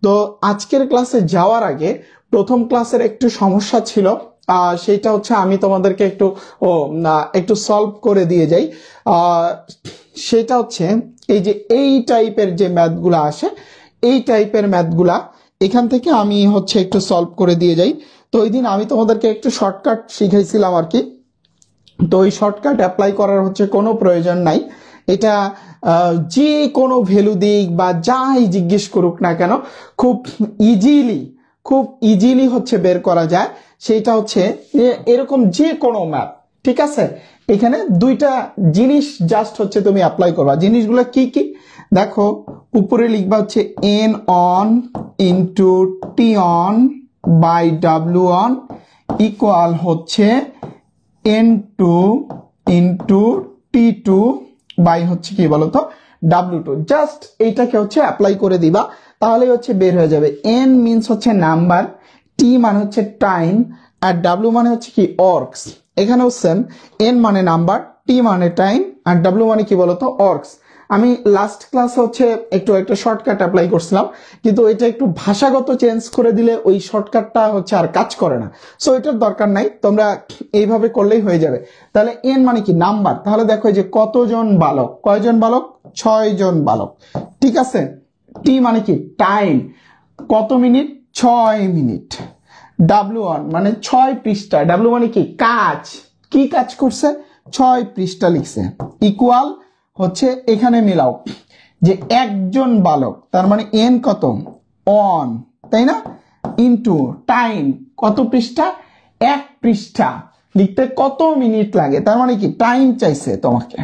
তো আজকের ক্লাসে যাওয়ার আগে প্রথম ক্লাসের একটু সমস্যা ছিল, সেটা হচ্ছে আমি তোমাদেরকে একটু সলভ করে দিয়ে যাই। সেটা হচ্ছে এই যে এই টাইপের যে ম্যাথগুলা আসে, এই টাইপের ম্যাথগুলা এখান থেকে আমি হচ্ছে একটু সলভ করে দিয়ে যাই। তো ওই দিন আমি তোমাদেরকে একটু শর্টকাট শিখাইছিলাম আর কি। তো এই শর্টকাট অ্যাপ্লাই করার হচ্ছে কোনো প্রয়োজন নাই। এটা যে কোনো ভ্যালু দিক বা যাই জিজ্ঞেস করুক না কেন খুব ইজিলি হচ্ছে বের করা যায়। সেইটা হচ্ছে এরকম যে কোনো ম্যাথ, ঠিক আছে। এখানে দুইটা জিনিস জাস্ট হচ্ছে তুমি অ্যাপ্লাই করবা। জিনিসগুলো কি কি দেখো, উপরে লিখবা হচ্ছে n on into T on by W on equal হচ্ছে n2 ইন্টু t2 বাই হচ্ছে কি বলতো w2। জাস্ট এইটাকে হচ্ছে অ্যাপ্লাই করে দিবা, তাহলে হচ্ছে বের হয়ে যাবে। n মিনস হচ্ছে নাম্বার, t মানে হচ্ছে টাইম, আর w মানে হচ্ছে কি অর্কস। এখানেও সেম, n মানে নাম্বার, t মানে টাইম, আর w মানে কি বলতো অর্কস। আমি লাস্ট ক্লাসে হচ্ছে একটা শর্টকাট অ্যাপ্লাই করছিলাম, কিন্তু এটা একটু ভাষাগত চেঞ্জ করে দিলে ওই শর্টকাটটা হচ্ছে আর কাজ করে না। সো এটার দরকার নাই, তোমরা এইভাবে করলেই হয়ে যাবে। তাহলে এন মানে কি নাম্বার, তাহলে দেখো যে কতজন বালক, কয়জন বালক, 6 জন বালক, ঠিক আছে। টি মানে কি টাইম, কত মিনিট, 6 মিনিট। W1 মানে 6 পৃষ্ঠা, W মানে কি কাজ, কি কাজ করছে, 6 পৃষ্ঠা লিখছে, ইকুয়াল হচ্ছে এখানে মিলাও যে একজন বালক, তার মানে এন কত অন, তাই না, ইন্টু টাইম কত পৃষ্ঠা, 1 পৃষ্ঠা লিখতে কত মিনিট লাগে, তার মানে কি টাইম চাইছে তোমাকে।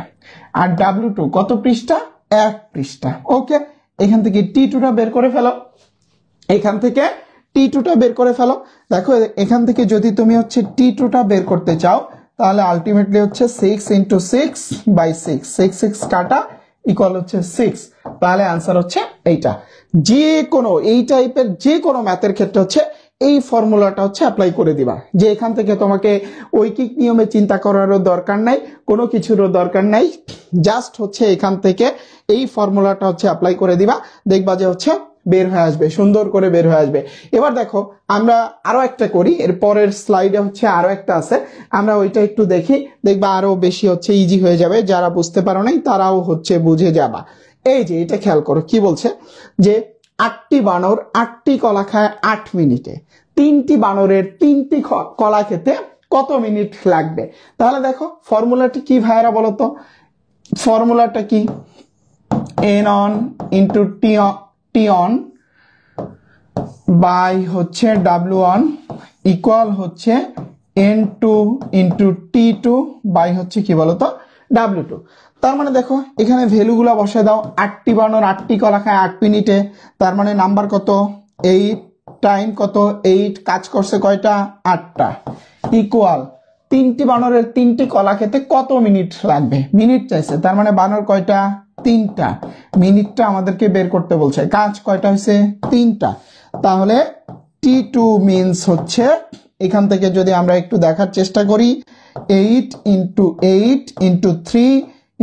আর W2 কত পৃষ্ঠা, 1 পৃষ্ঠা। ওকে, এখান থেকে T2টা বের করে ফেলো, এখান থেকে T2টা বের করে ফেলো। দেখো এখান থেকে যদি তুমি হচ্ছে T2টা বের করতে চাও, তাহলে আলটিমেটলি হচ্ছে 6 ইন্টু 6 বাই 6, 6 কাটা ইকুয়াল হচ্ছে 6। তাহলে আনসার হচ্ছে এইটা। যে কোনো এই টাইপের যে কোনো ম্যাথের ক্ষেত্রে হচ্ছে এই ফর্মুলাটা হচ্ছে অ্যাপ্লাই করে দিবা, যে এখান থেকে তোমাকে ঐকিক নিয়মে চিন্তা করারও দরকার নাই, কোনো কিছুরও দরকার নাই। জাস্ট হচ্ছে এখান থেকে এই ফর্মুলাটা হচ্ছে অ্যাপ্লাই করে দিবা, দেখবা যে হচ্ছে বের হয়ে আসবে, সুন্দর করে বের হয়ে আসবে। এবার দেখো আমরা আরো একটা করি, এর পরের স্লাইডে হচ্ছে আরো একটা আছে, আমরা ওইটা একটু দেখি, দেখবা আরো বেশি হচ্ছে ইজি হয়ে যাবে। যারা বুঝতে পারো নাই তারাও হচ্ছে বুঝে যাবা। এই যে এটা খেয়াল করো, কি বলছে যে 8টি বানর 8টি কলা খায় 8 মিনিটে, 3টি বানরের 3টি কলা খেতে কত মিনিট লাগবে। তাহলে দেখো ফর্মুলাটি কি ভাইরা বলো তো, ফর্মুলাটা কি, n on into T on by হচ্ছে W1 ইকুয়াল হচ্ছে n2 ইন্টু t2 বাই হচ্ছে কি বলতো W2। তার মানে দেখো এখানে ভ্যালুগুলো বসে দাও, 8টি বানর 8টি কলা খায় 8 মিনিটে, তার মানে নাম্বার কত 8, টাইম কত 8, কাজ করছে কয়টা 8টা, ইকুয়াল 3টি বানরের 3টি কলা খেতে কত মিনিট লাগবে, মিনিট চাইছে, তার মানে বানর কয়টা 3টা, মিনিটটা আমাদেরকে বের করতে বলছে, কাজ কয়টা হয়েছে 3টা। তাহলে T2 মিনস হচ্ছে এখান থেকে যদি আমরা একটু দেখার চেষ্টা করি, 8 ইন্টু 8 ইন্টু 3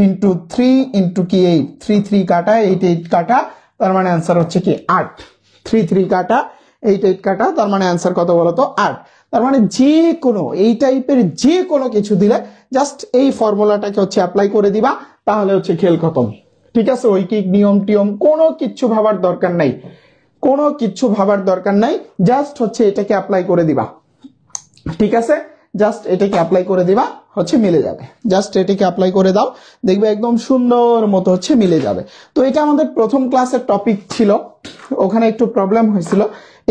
ইন্টু 3 ইন্টু কি 8, 3 3 কাটা 8 8 কাটা, তার মানে অ্যান্সার হচ্ছে কি 8, 3 3 কাটা 8 8 কাটা, তার মানে অ্যান্সার কত বলতো 8। তার মানে যে কোনো এই টাইপের যে কোনো কিছু দিলে জাস্ট এই ফর্মুলাটাকে হচ্ছে অ্যাপ্লাই করে দিবা, তাহলে হচ্ছে খেল খতম, ঠিক আছে। ঐকিক নিয়ম টিয়ম কোনো কিচ্ছু ভাবার দরকার নাই, কোনো কিচ্ছু ভাবার দরকার নাই, জাস্ট হচ্ছে এটাকে অ্যাপ্লাই করে দিবা, ঠিক আছে। জাস্ট এটাকে অ্যাপ্লাই করে দিবা, হচ্ছে মিলে যাবে। জাস্ট এটাকে অ্যাপ্লাই করে দাও, দেখবে একদম সুন্দর মতো হচ্ছে মিলে যাবে। তো এটা আমাদের প্রথম ক্লাসের টপিক ছিল, ওখানে একটু প্রবলেম হয়েছিল,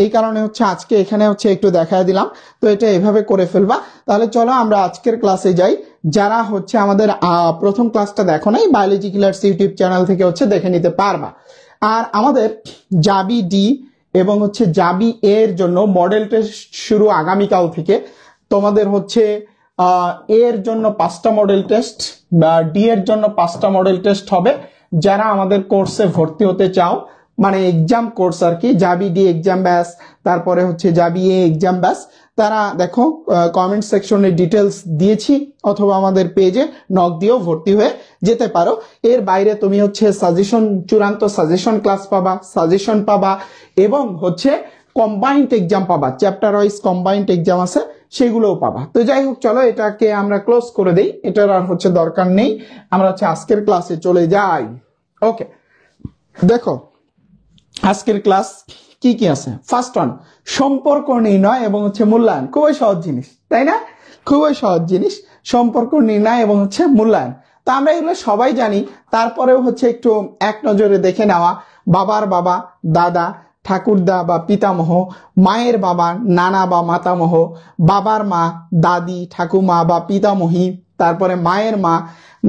এই কারণে হচ্ছে আজকে এখানে হচ্ছে একটু দেখায় দিলাম। তো এটা এভাবে করে ফেলবা। তাহলে চলো আমরা আজকের ক্লাসে যাই। যারা হচ্ছে আমাদের প্রথম ক্লাসটা দেখো নাই, বায়োলজি কিলার্স ইউটিউব চ্যানেল থেকে হচ্ছে দেখে নিতে পারবা। আর আমাদের জাবি ডি এবং হচ্ছে জাবি এর জন্য মডেল টেস্ট শুরু আগামীকাল থেকে। তোমাদের হচ্ছে এর জন্য 5টা মডেল টেস্ট, বা ডি এর জন্য 5টা মডেল টেস্ট হবে। যারা আমাদের কোর্সে ভর্তি হতে চাও, মানে এক্সাম কোর্স আর কি, জাবি ডি এক্সাম ব্যাস, তারপরে হচ্ছে জাবি এ এক্সাম ব্যাস। তারা দেখো কমেন্ট সেকশনে ডিটেলস দিয়েছি, অথবা আমাদের পেজে নক দিয়েও ভর্তি হয়ে যেতে পারো। এর বাইরে তুমি হচ্ছে সাজেশন, চূড়ান্ত সাজেশন ক্লাস পাবা, সাজেশন পাবা, এবং হচ্ছে কম্বাইন্ড এক্সাম পাবা, চ্যাপ্টার ওয়াইজ কম্বাইন্ড এক্সাম আছে সেগুলোও পাবা। তো যাই হোক, চলো এটাকে আমরা ক্লোজ করে দেই, এটার আর হচ্ছে দরকার নেই, আমরা হচ্ছে আজকের ক্লাসে চলে যাই। ওকে, দেখো আজকের ক্লাস কি কি আছে। ফার্স্ট ওয়ান, সম্পর্ক নির্ণয় এবং হচ্ছে মূল্যায়ন। খুবই সহজ জিনিস, তাই না? খুবই সহজ জিনিস, সম্পর্ক নির্ণয় এবং হচ্ছে মূল্যায়ন। তো আমরা এগুলো সবাই জানি, তারপরেও হচ্ছে একটু এক নজরে দেখে নেওয়া। বাবার বাবা, দাদা, ঠাকুরদা বা পিতামহ, মায়ের বাবা, নানা বা মাতামহ, বাবার মা, দাদি, ঠাকুমা বা পিতামহী, তারপরে মায়ের মা,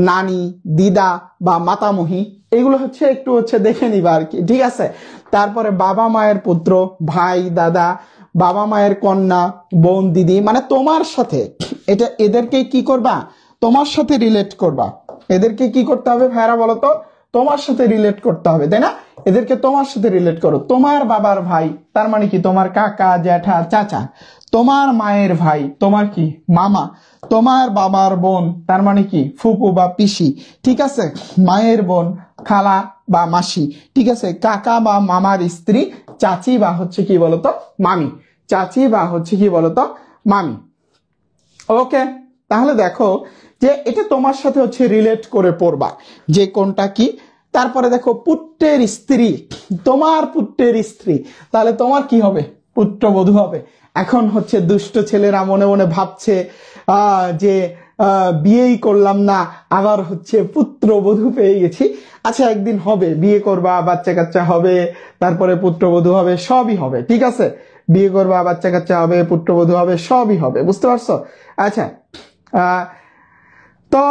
নানি, দিদা বা মাতামহী, এগুলো হচ্ছে একটু হচ্ছে দেখে নিবা আর কি, ঠিক আছে? তারপরে বাবা মায়ের পুত্র, ভাই, দাদা, বাবা মায়ের কন্যা, বোন, দিদি, মানে তোমার সাথে, এটা এদেরকে কি করবা? তোমার সাথে রিলেট করবা। এদেরকে কি করতে হবে ভাইরা বলো তো? তোমার সাথে রিলেট করতে হবে, তাই না? এদেরকে তোমার সাথে রিলেট করো। তোমার বাবার ভাই, তার মানে কি তোমার কাকা, জ্যাঠা, চাচা। তোমার মায়ের ভাই, তোমার কি মামা। তোমার বাবার বোন, তার মানে কি ফুপু বা পিসি, ঠিক আছে? মায়ের বোন খালা বা মাসি, ঠিক আছে? কাকা বা মামার স্ত্রী চাচি বা হচ্ছে কি বলতো মামি, চাচি বা হচ্ছে কি বলতো মামি। ওকে, তাহলে দেখো যে এটা তোমার সাথে হচ্ছে রিলেট করে পড়বা যে কোনটা কি। তারপরে দেখো পুত্রের স্ত্রী, তোমার পুত্রের স্ত্রী, তাহলে তোমার কি হবে? পুত্রবধূ হবে। এখন হচ্ছে দুষ্ট ছেলেরা মনে মনে ভাবছে যে বিয়েই করলাম না, আবার হচ্ছে পুত্রবধূ পেয়ে গেছি। আচ্ছা, একদিন হবে, বিয়ে করবা, বাচ্চা কাচ্চা হবে, তারপরে পুত্রবধূ হবে, সবই হবে, ঠিক আছে? বিয়ে করবা, বাচ্চা কাচ্চা হবে, পুত্রবধূ হবে, সবই হবে, বুঝতে পারছো? আচ্ছা, তো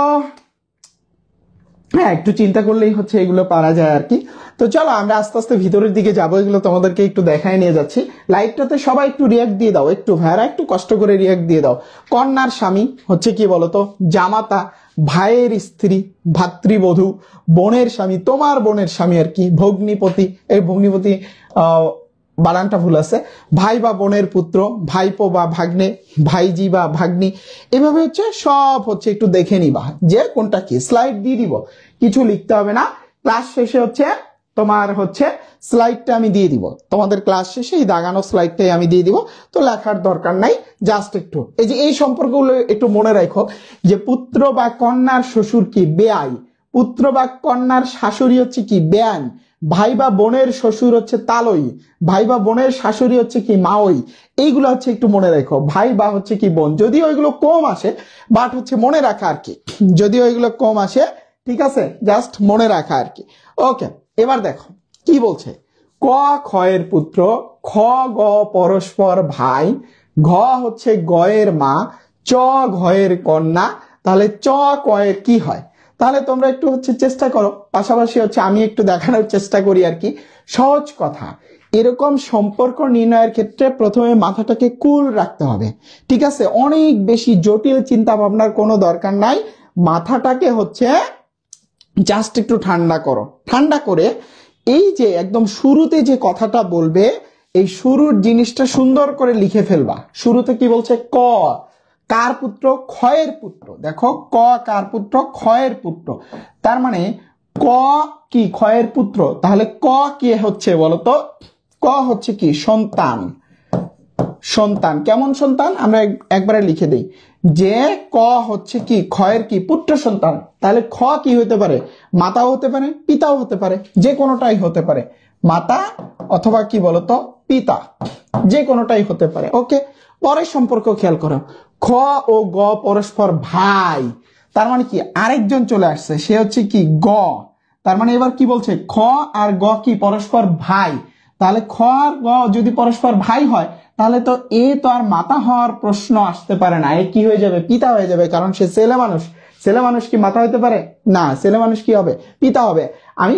হ্যাঁ, একটু চিন্তা করলেই হচ্ছে এগুলো পারা যায় আর কি। তো চলো আমরা আস্তে আস্তে ভিতরের দিকে যাবো, এগুলো তোমাদেরকে একটু দেখায় নিয়ে যাচ্ছি। লাইভটাতে সবাই একটু রিয়াক্ট দিয়ে দাও, একটু ভাইরা একটু কষ্ট করে রিয়াক্ট দিয়ে দাও। কন্যার স্বামী হচ্ছে কি বলতো? জামাতা। ভাইয়ের স্ত্রী ভাতৃবধূ। বোনের স্বামী, তোমার বোনের স্বামী আর কি ভগ্নিপতি। এই ভগ্নিপতি বানানটা ভুল আছে। ভাই বা বোনের পুত্র, ভাইপো বা ভাগ্নে, ভাইজি বা ভাগ্নি। এভাবে হচ্ছে সব হচ্ছে একটু দেখে নিবা যে কোনটা কি। স্লাইড দিয়ে দিব, কিছু লিখতে হবে না। ক্লাস শেষে হচ্ছে তোমার হচ্ছে স্লাইডটা আমি দিয়ে দিব, তোমাদের ক্লাস শেষে এই দাগানো স্লাইডটাই আমি দিয়ে দিব। তো লেখার দরকার নাই, জাস্ট একটু এই যে এই সম্পর্কগুলো একটু মনে রাখো যে পুত্র বা কন্যার শ্বশুর কি? বেয়াই। পুত্র বা কন্যার শাশুড়ি হচ্ছে কি? বেয়ান। ভাই বা বোনের শ্বশুর হচ্ছে তালই। ভাই বা বোনের শাশুড়ি হচ্ছে কি? মাওই। এইগুলো হচ্ছে একটু মনে রাখো। ভাই বা হচ্ছে কি বোন, যদিও এগুলো কম আসে, বাট হচ্ছে মনে রাখা আর কি, যদিও এগুলো কম আসে, ঠিক আছে? জাস্ট মনে রাখা আর কি। ওকে, এবার দেখো কি বলছে। ক খয়ের পুত্র, খ গ পরস্পর ভাই, ঘ হচ্ছে গয়ের মা, চ ঘয়ের কন্যা। তাহলে চ কয়ের কি হয়? তাহলে তোমরা একটু হচ্ছে চেষ্টা করো, পাশাপাশি হচ্ছে আমি একটু দেখানোর চেষ্টা করি আর কি। সহজ কথা, এরকম সম্পর্ক নির্ণয়ের ক্ষেত্রে প্রথমে মাথাটাকে কুল রাখতে হবে, ঠিক আছে? অনেক বেশি জটিল চিন্তা ভাবনার কোনো দরকার নাই। মাথাটাকে হচ্ছে জাস্ট একটু ঠান্ডা করো। ঠান্ডা করে এই যে একদম শুরুতে যে কথাটা বলবে, এই শুরুর জিনিসটা সুন্দর করে লিখে ফেলবা। শুরুতে কি বলছে? ক কার পুত্র? ক্ষয়ের পুত্র। দেখো, ক কার পুত্র? ক্ষয়ের পুত্র। তার মানে ক কি? ক্ষয়ের পুত্র। তাহলে ক কি হচ্ছে বলতো? ক হচ্ছে কি? সন্তান। সন্তান। কেমন সন্তান? আমরা একবারে লিখে দেই যে ক হচ্ছে কি? ক্ষয়ের কি? পুত্র সন্তান। তাহলে খ কি হতে পারে? মাতাও হতে পারে, পিতাও হতে পারে, যে কোনোটাই হতে পারে। মাতা অথবা কি বলতো পিতা, যে কোনোটাই হতে পারে। ওকে, পরের সম্পর্ক খেয়াল করো। খ ও গ পরস্পর ভাই। তার মানে কি? আরেকজন চলে আসছে, সে হচ্ছে কি? গ। তার মানে এবার কি বলছে? খ আর গ কি? পরস্পর ভাই। তাহলে খ আর গ যদি পরস্পর ভাই হয়, তাহলে তো এ তো আর মাতা হওয়ার প্রশ্ন আসতে পারে না। এ কি হয়ে যাবে? পিতা হয়ে যাবে, কারণ সে ছেলে মানুষ। ছেলে মানুষ কি মাতা হতে পারে? না, ছেলে মানুষ কি হবে? পিতা হবে। আমি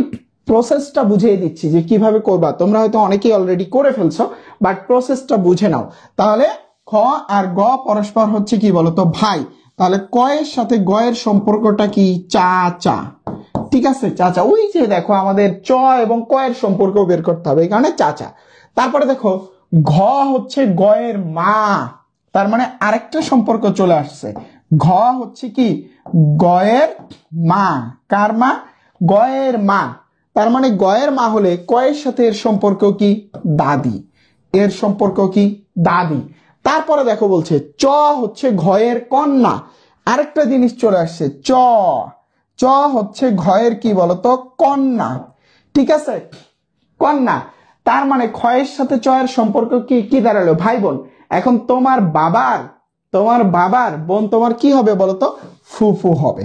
প্রসেসটা বুঝিয়ে দিচ্ছি যে কিভাবে করবা। তোমরা হয়তো অনেকেই অলরেডি করে ফেলছো, বাট প্রসেসটা বুঝে নাও। তাহলে খ আর গ পরস্পর হচ্ছে কি বলতো? ভাই। তাহলে ক এর সাথে গ এর সম্পর্কটা কি? চাচা। ঠিক আছে, চাচা। ওই যে দেখো আমাদের চ এবং ক এর সম্পর্ক বের করতে হবে, এই কারণে চাচা। তারপরে দেখো ঘ হচ্ছে গয়ের মা, তার মানে আরেকটা সম্পর্ক চলে আসছে। ঘ হচ্ছে কি গয়ের মা। কার মা? গয়ের মা। তার মানে গয়ের মা হলে কয়ের সাথে এর সম্পর্ক কি? দাদি। এর সম্পর্ক কি? দাদি। তারপরে দেখো বলছে চ হচ্ছে ঘয়ের কন্যা। আরেকটা জিনিস চলে আসছে, চ। চ হচ্ছে ঘয়ের কি বলতো? কন্যা। ঠিক আছে, কন্যা। তার মানে ক্ষয়ের সাথে চ এর সম্পর্ক কি? কি দাঁড়ালো? ভাই বোন। এখন তোমার বাবার বোন তোমার কি হবে বলতো? ফুফু হবে।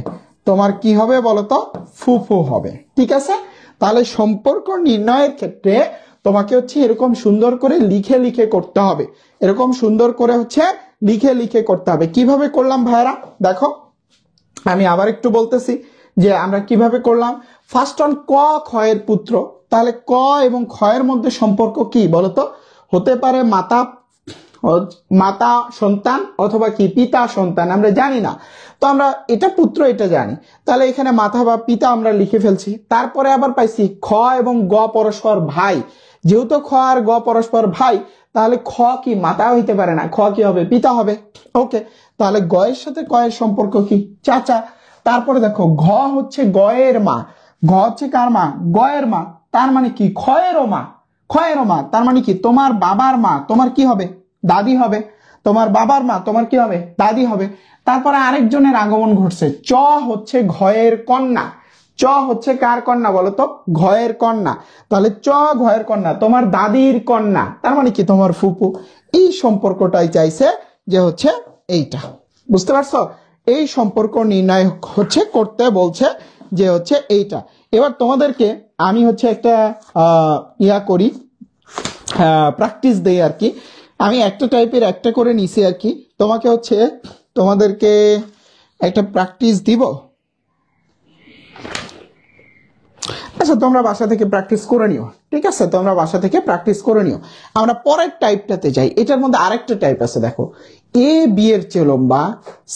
তোমার কি হবে বলতো? ফুফু হবে। ঠিক আছে, তাহলে সম্পর্ক নির্ণয়ের ক্ষেত্রে তোমাকে হচ্ছে এরকম সুন্দর করে লিখে লিখে করতে হবে। এরকম সুন্দর করে হচ্ছে লিখে লিখে করতে হবে। কিভাবে করলাম ভাইরা দেখো, আমি আবার একটু বলতেছি যে আমরা কিভাবে করলাম। ফার্স্ট অন ক ক্ষয়ের পুত্র, তাহলে ক এবং ক্ষয়ের মধ্যে সম্পর্ক কি বলতো? হতে পারে মাতা সন্তান অথবা কি পিতা সন্তান, আমরা জানি না। তো আমরা এটা পুত্র এটা জানি, তাহলে এখানে মাতা বা পিতা আমরা লিখে ফেলছি। তারপরে আবার পাইছি খ এবং গ পরস্পর ভাই। যেহেতু খ আর গ পরস্পর ভাই, তাহলে খ কি মাতা হইতে পারে না, খ কি হবে? পিতা হবে। ওকে, তাহলে গয়ের সাথে কয়ের সম্পর্ক কি? চাচা। তারপরে দেখো ঘ হচ্ছে গয়ের মা। ঘ হচ্ছে কার মা? গয়ের মা। তার মানে কি? ক্ষয়েরও মা। ক্ষয়েরও মা, তার মানে কি? তোমার বাবার মা তোমার কি হবে? দাদি হবে। তোমার বাবার মা তোমার কি হবে? দাদি হবে। তারপরে আরেকজনের আগমন ঘটছে, চ হচ্ছে ঘয়ের কন্যা। চ হচ্ছে কার কন্যা বলতো? ঘয়ের কন্যা। তাহলে চ ঘয়ের কন্যা, তোমার দাদির কন্যা, তার মানে কি? তোমার ফুপু। এই সম্পর্কটাই চাইছে যে হচ্ছে এইটা। বুঝতে পারছো? এই সম্পর্ক নির্ণয় হচ্ছে করতে বলছে যে হচ্ছে এইটা। এবার তোমাদেরকে আমি হচ্ছে একটা করি, প্র্যাকটিস দেই আর কি। আমি একটা টাইপের একটা করে নিছি আর কি। তোমাকে হচ্ছে তোমাদেরকে একটা প্র্যাকটিস দিব। আচ্ছা, তোমরা বাসা থেকে প্র্যাকটিস করে নিও। ঠিক আছে, তোমরা বাসা থেকে প্র্যাকটিস করে নিও। আমরা পরের টাইপটাতে যাই। এটার মধ্যে আরেকটা টাইপ আছে দেখো, এ বি এর চেয়ে লম্বা,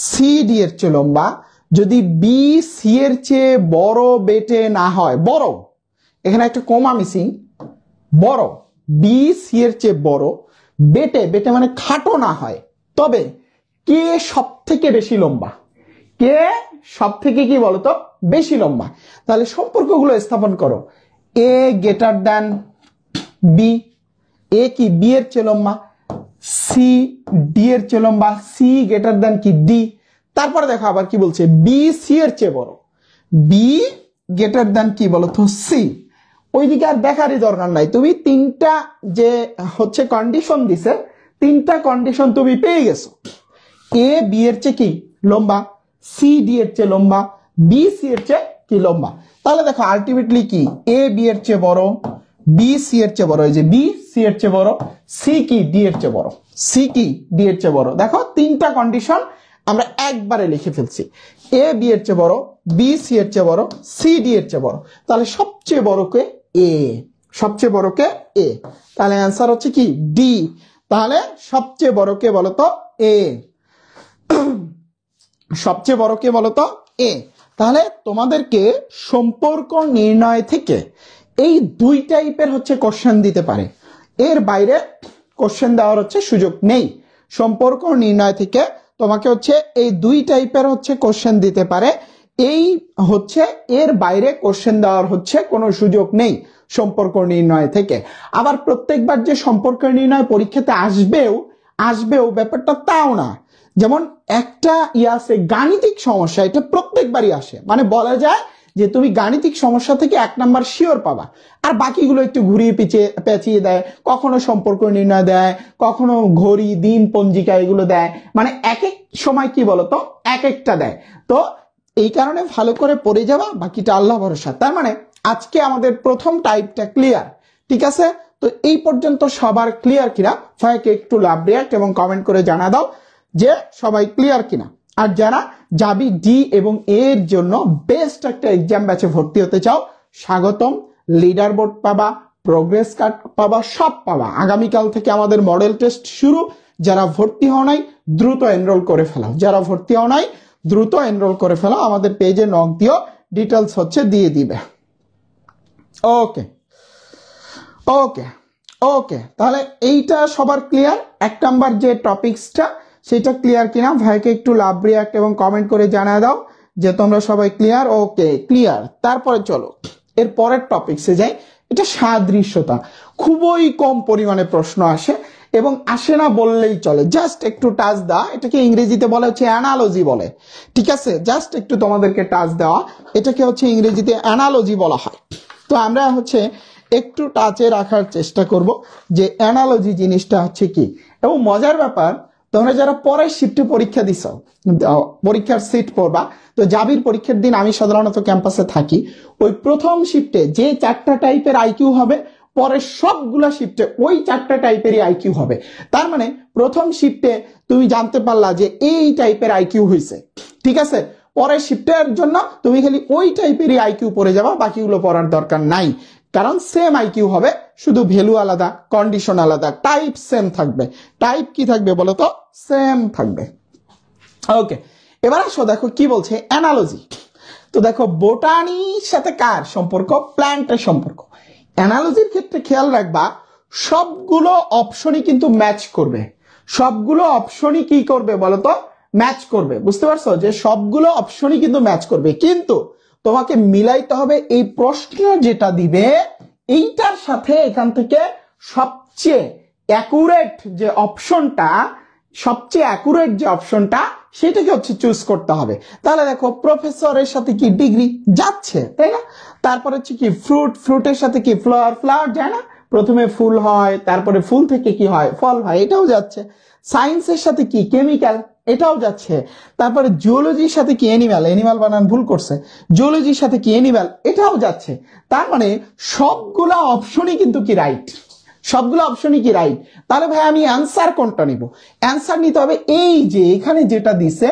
সি ডি এর চেয়ে লম্বা, যদি বি সি এর চেয়ে বড় বেটে না হয়। বড়, এখানে একটা কমা মিসিং। বড়, বি সি এর চেয়ে বড়, বেটে, বেটে মানে খাটো না হয়, তবে কে সব থেকে বেশি লম্বা? কে সব থেকে কি বলতো? বেশি লম্বা। তাহলে সম্পর্কগুলো স্থাপন করো। এ গ্রেটার দ্যান বি। এ কি? বি এর চেয়ে লম্বা। সি ডি এর চেয়ে লম্বা। সি গ্রেটার দ্যান কি? ডি। তারপরে দেখো আবার কি বলছে, বি সি এর চেয়ে বড়। বি গ্রেটার দ্যান কি বলতো? সি। ওইদিকে আর দেখারই দরকার নাই, তুমি তিনটা যে হচ্ছে কন্ডিশন দিছে, তিনটা কন্ডিশন তুমি পেয়ে গেছো। এ বি এর চেয়ে কি লম্বা, সি ডি এর চেয়ে লম্বা, বি সি এর চেয়ে কি লম্বা। তাহলে দেখো আলটিমেটলি কি? এ বি এর চেয়ে বড়, বি সি এর চেয়ে বড়। এই যে বি সি এর চেয়ে বড়, সি কি? ডি এর চেয়ে বড়। সি কি? ডি এর চেয়ে বড়। দেখো তিনটা কন্ডিশন আমরা একবারে লিখে ফেলছি। এ বি এর চেয়ে বড়, বি সি এর চেয়ে বড়, সি ডি এর চেয়ে বড়। তাহলে সবচেয়ে বড় কে? এ। সবচেয়ে বড় কে? এ। তাহলে অ্যান্সার হচ্ছে কি? ডি। তাহলে সবচেয়ে বড় কে বলতো? এ। সবচেয়ে বড় কে বলতো? এ। তাহলে তোমাদেরকে সম্পর্ক নির্ণয় থেকে এই দুই টাইপের হচ্ছে কোশ্চেন দিতে পারে, এর বাইরে কোশ্চেন দেওয়ার হচ্ছে সুযোগ নেই। সম্পর্ক নির্ণয় থেকে তোমাকে হচ্ছে এই দুই টাইপের হচ্ছে কোশ্চেন দিতে পারে, এই হচ্ছে এর বাইরে কোশ্চেন দেওয়ার হচ্ছে কোনো সুযোগ নেই সম্পর্ক নির্ণয় থেকে। আবার প্রত্যেকবার যে সম্পর্ক নির্ণয় পরীক্ষাতে আসবেও ব্যাপারটা তাও না। যেমন একটা আছে গাণিতিক সমস্যা, এটা প্রত্যেকবারই আসে। মানে বলা যায় যে তুমি গাণিতিক সমস্যা থেকে 1 নাম্বার শিওর পাবা, আর বাকিগুলো একটু ঘুরিয়ে পেঁচিয়ে দেয়। কখনো সম্পর্ক নির্ণয় দেয়, কখনো ঘড়ি, দিন, পঞ্জিকা এগুলো দেয়। মানে এক এক সময় কি বলতো এক একটা দেয়। তো এই কারণে ভালো করে পড়ে যাওয়া, বাকিটা আল্লাহ ভরসা। তার মানে আজকে আমাদের প্রথম টাইপটা ক্লিয়ার। ঠিক আছে, তো এই পর্যন্ত সবার ক্লিয়ার কিনা? ফায়াকে একটু লাভ রিয়াক্ট এবং কমেন্ট করে জানা দাও যে সবাই ক্লিয়ার কিনা। আর যারা যাবি ডি এবং এর জন্য বেস্ট একটা এক্সাম ব্যাচে ভর্তি হতে চাও, স্বাগতম। লিডার বোর্ড পাবা, প্রোগ্রেস কার্ড পাবা, সব পাবা। আগামীকাল থেকে আমাদের মডেল টেস্ট শুরু। যারা ভর্তি হও নাই দ্রুত এনরোল করে ফেলাও, যারা ভর্তি হও নাই দ্রুত এনরোল করে ফেলাও। আমাদের পেজে নক দিও, ডিটেলস হচ্ছে দিয়ে দিবে। ওকে ওকে ওকে, তাহলে এইটা সবার ক্লিয়ার? 1 নাম্বার যে টপিকসটা সেটা ক্লিয়ার কিনা ভাইকে একটু লাভ রিয়াক্ট এবং কমেন্ট করে জানিয়ে দাও যে তোমরা সবাই ক্লিয়ার। Okay clear. তারপরে চলো এর পরের টপিকসে যাই। এটা সাদৃশ্যতা, খুবই কম পরিমাণে প্রশ্ন আসে এবং আসে না বললেই চলে, জাস্ট একটু টাচ দেওয়া। এটাকে ইংরেজিতে বলে হচ্ছে অ্যানালজি বলে, ঠিক আছে? জাস্ট একটু তোমাদেরকে টাচ দেওয়া, এটাকে হচ্ছে ইংরেজিতে অ্যানালজি বলা হয়। তো আমরা হচ্ছে একটু টাচে রাখার চেষ্টা করব যে অ্যানালজি জিনিসটা হচ্ছে কি। এবং মজার ব্যাপার, তোমরা যারা পরের শিফটে পরীক্ষা দিছ, পরীক্ষার সিট পড়বা, তো জাবির পরীক্ষার দিন আমি সাধারণত ক্যাম্পাসে থাকি। ওই প্রথম শিফটে যে 4টা টাইপের আইকিউ হবে, পরের সবগুলা শিফটে ওই 4টা টাইপেরই আইকিউ হবে। তার মানে প্রথম শিফটে তুমি জানতে পারলা যে এই টাইপের আইকিউ হয়েছে, ঠিক আছে? পরের শিফটের জন্য তুমি খালি ওই টাইপেরই আইকিউ পড়ে যাবা, বাকিগুলো পড়ার দরকার নাই, কারণ সেম আইকিউ হবে, শুধু ভ্যালু আলাদা, কন্ডিশন আলাদা, টাইপ সেম থাকবে। টাইপ কি থাকবে বলো তো? সেম থাকবে। ওকে, এবার আসো দেখো কি বলছে অ্যানালজি। তো দেখো বোটানির সাথে কার সম্পর্ক? প্ল্যান্টের সম্পর্ক। অ্যানালজির ক্ষেত্রে খেয়াল রাখবা সবগুলো অপশনই কিন্তু ম্যাচ করবে। সবগুলো অপশনই কি করবে বলতো? ম্যাচ করবে। বুঝতে পারছো যে সবগুলো অপশনই কিন্তু ম্যাচ করবে, কিন্তু তোমাকে মিলাইতে হবে এই প্রশ্ন যেটা দিবে এইটার সাথে এখান থেকে সবচেয়ে অ্যাকুরেট যে অপশনটা, সেটাকে হচ্ছে চুজ করতে হবে। তাহলে দেখো প্রফেসরের সাথে কি ডিগ্রি যাচ্ছে, তাই না? তারপরে হচ্ছে কি ফ্রুটের সাথে কি ফ্লাওয়ার যায় না? প্রথমে ফুল হয়, তারপরে ফুল থেকে কি হয়? ফল হয়, এটাও যাচ্ছে। সায়েন্সের সাথে কি? কেমিক্যাল, এটাও যাচ্ছে। তারপরে জিওলজির সাথে কি? অ্যানিমাল বানান ভুল করছে। জিওলজির সাথে কি? অ্যানিমাল, এটাও যাচ্ছে। তার মানে সবগুলা অপশনই কিন্তু কি রাইট, সবগুলো অপশনই কি রাইট। তাহলে ভাই আমি অ্যান্সার কোনটা নিব? অ্যান্সার নিতে হবে এই যে এখানে যেটা দিছে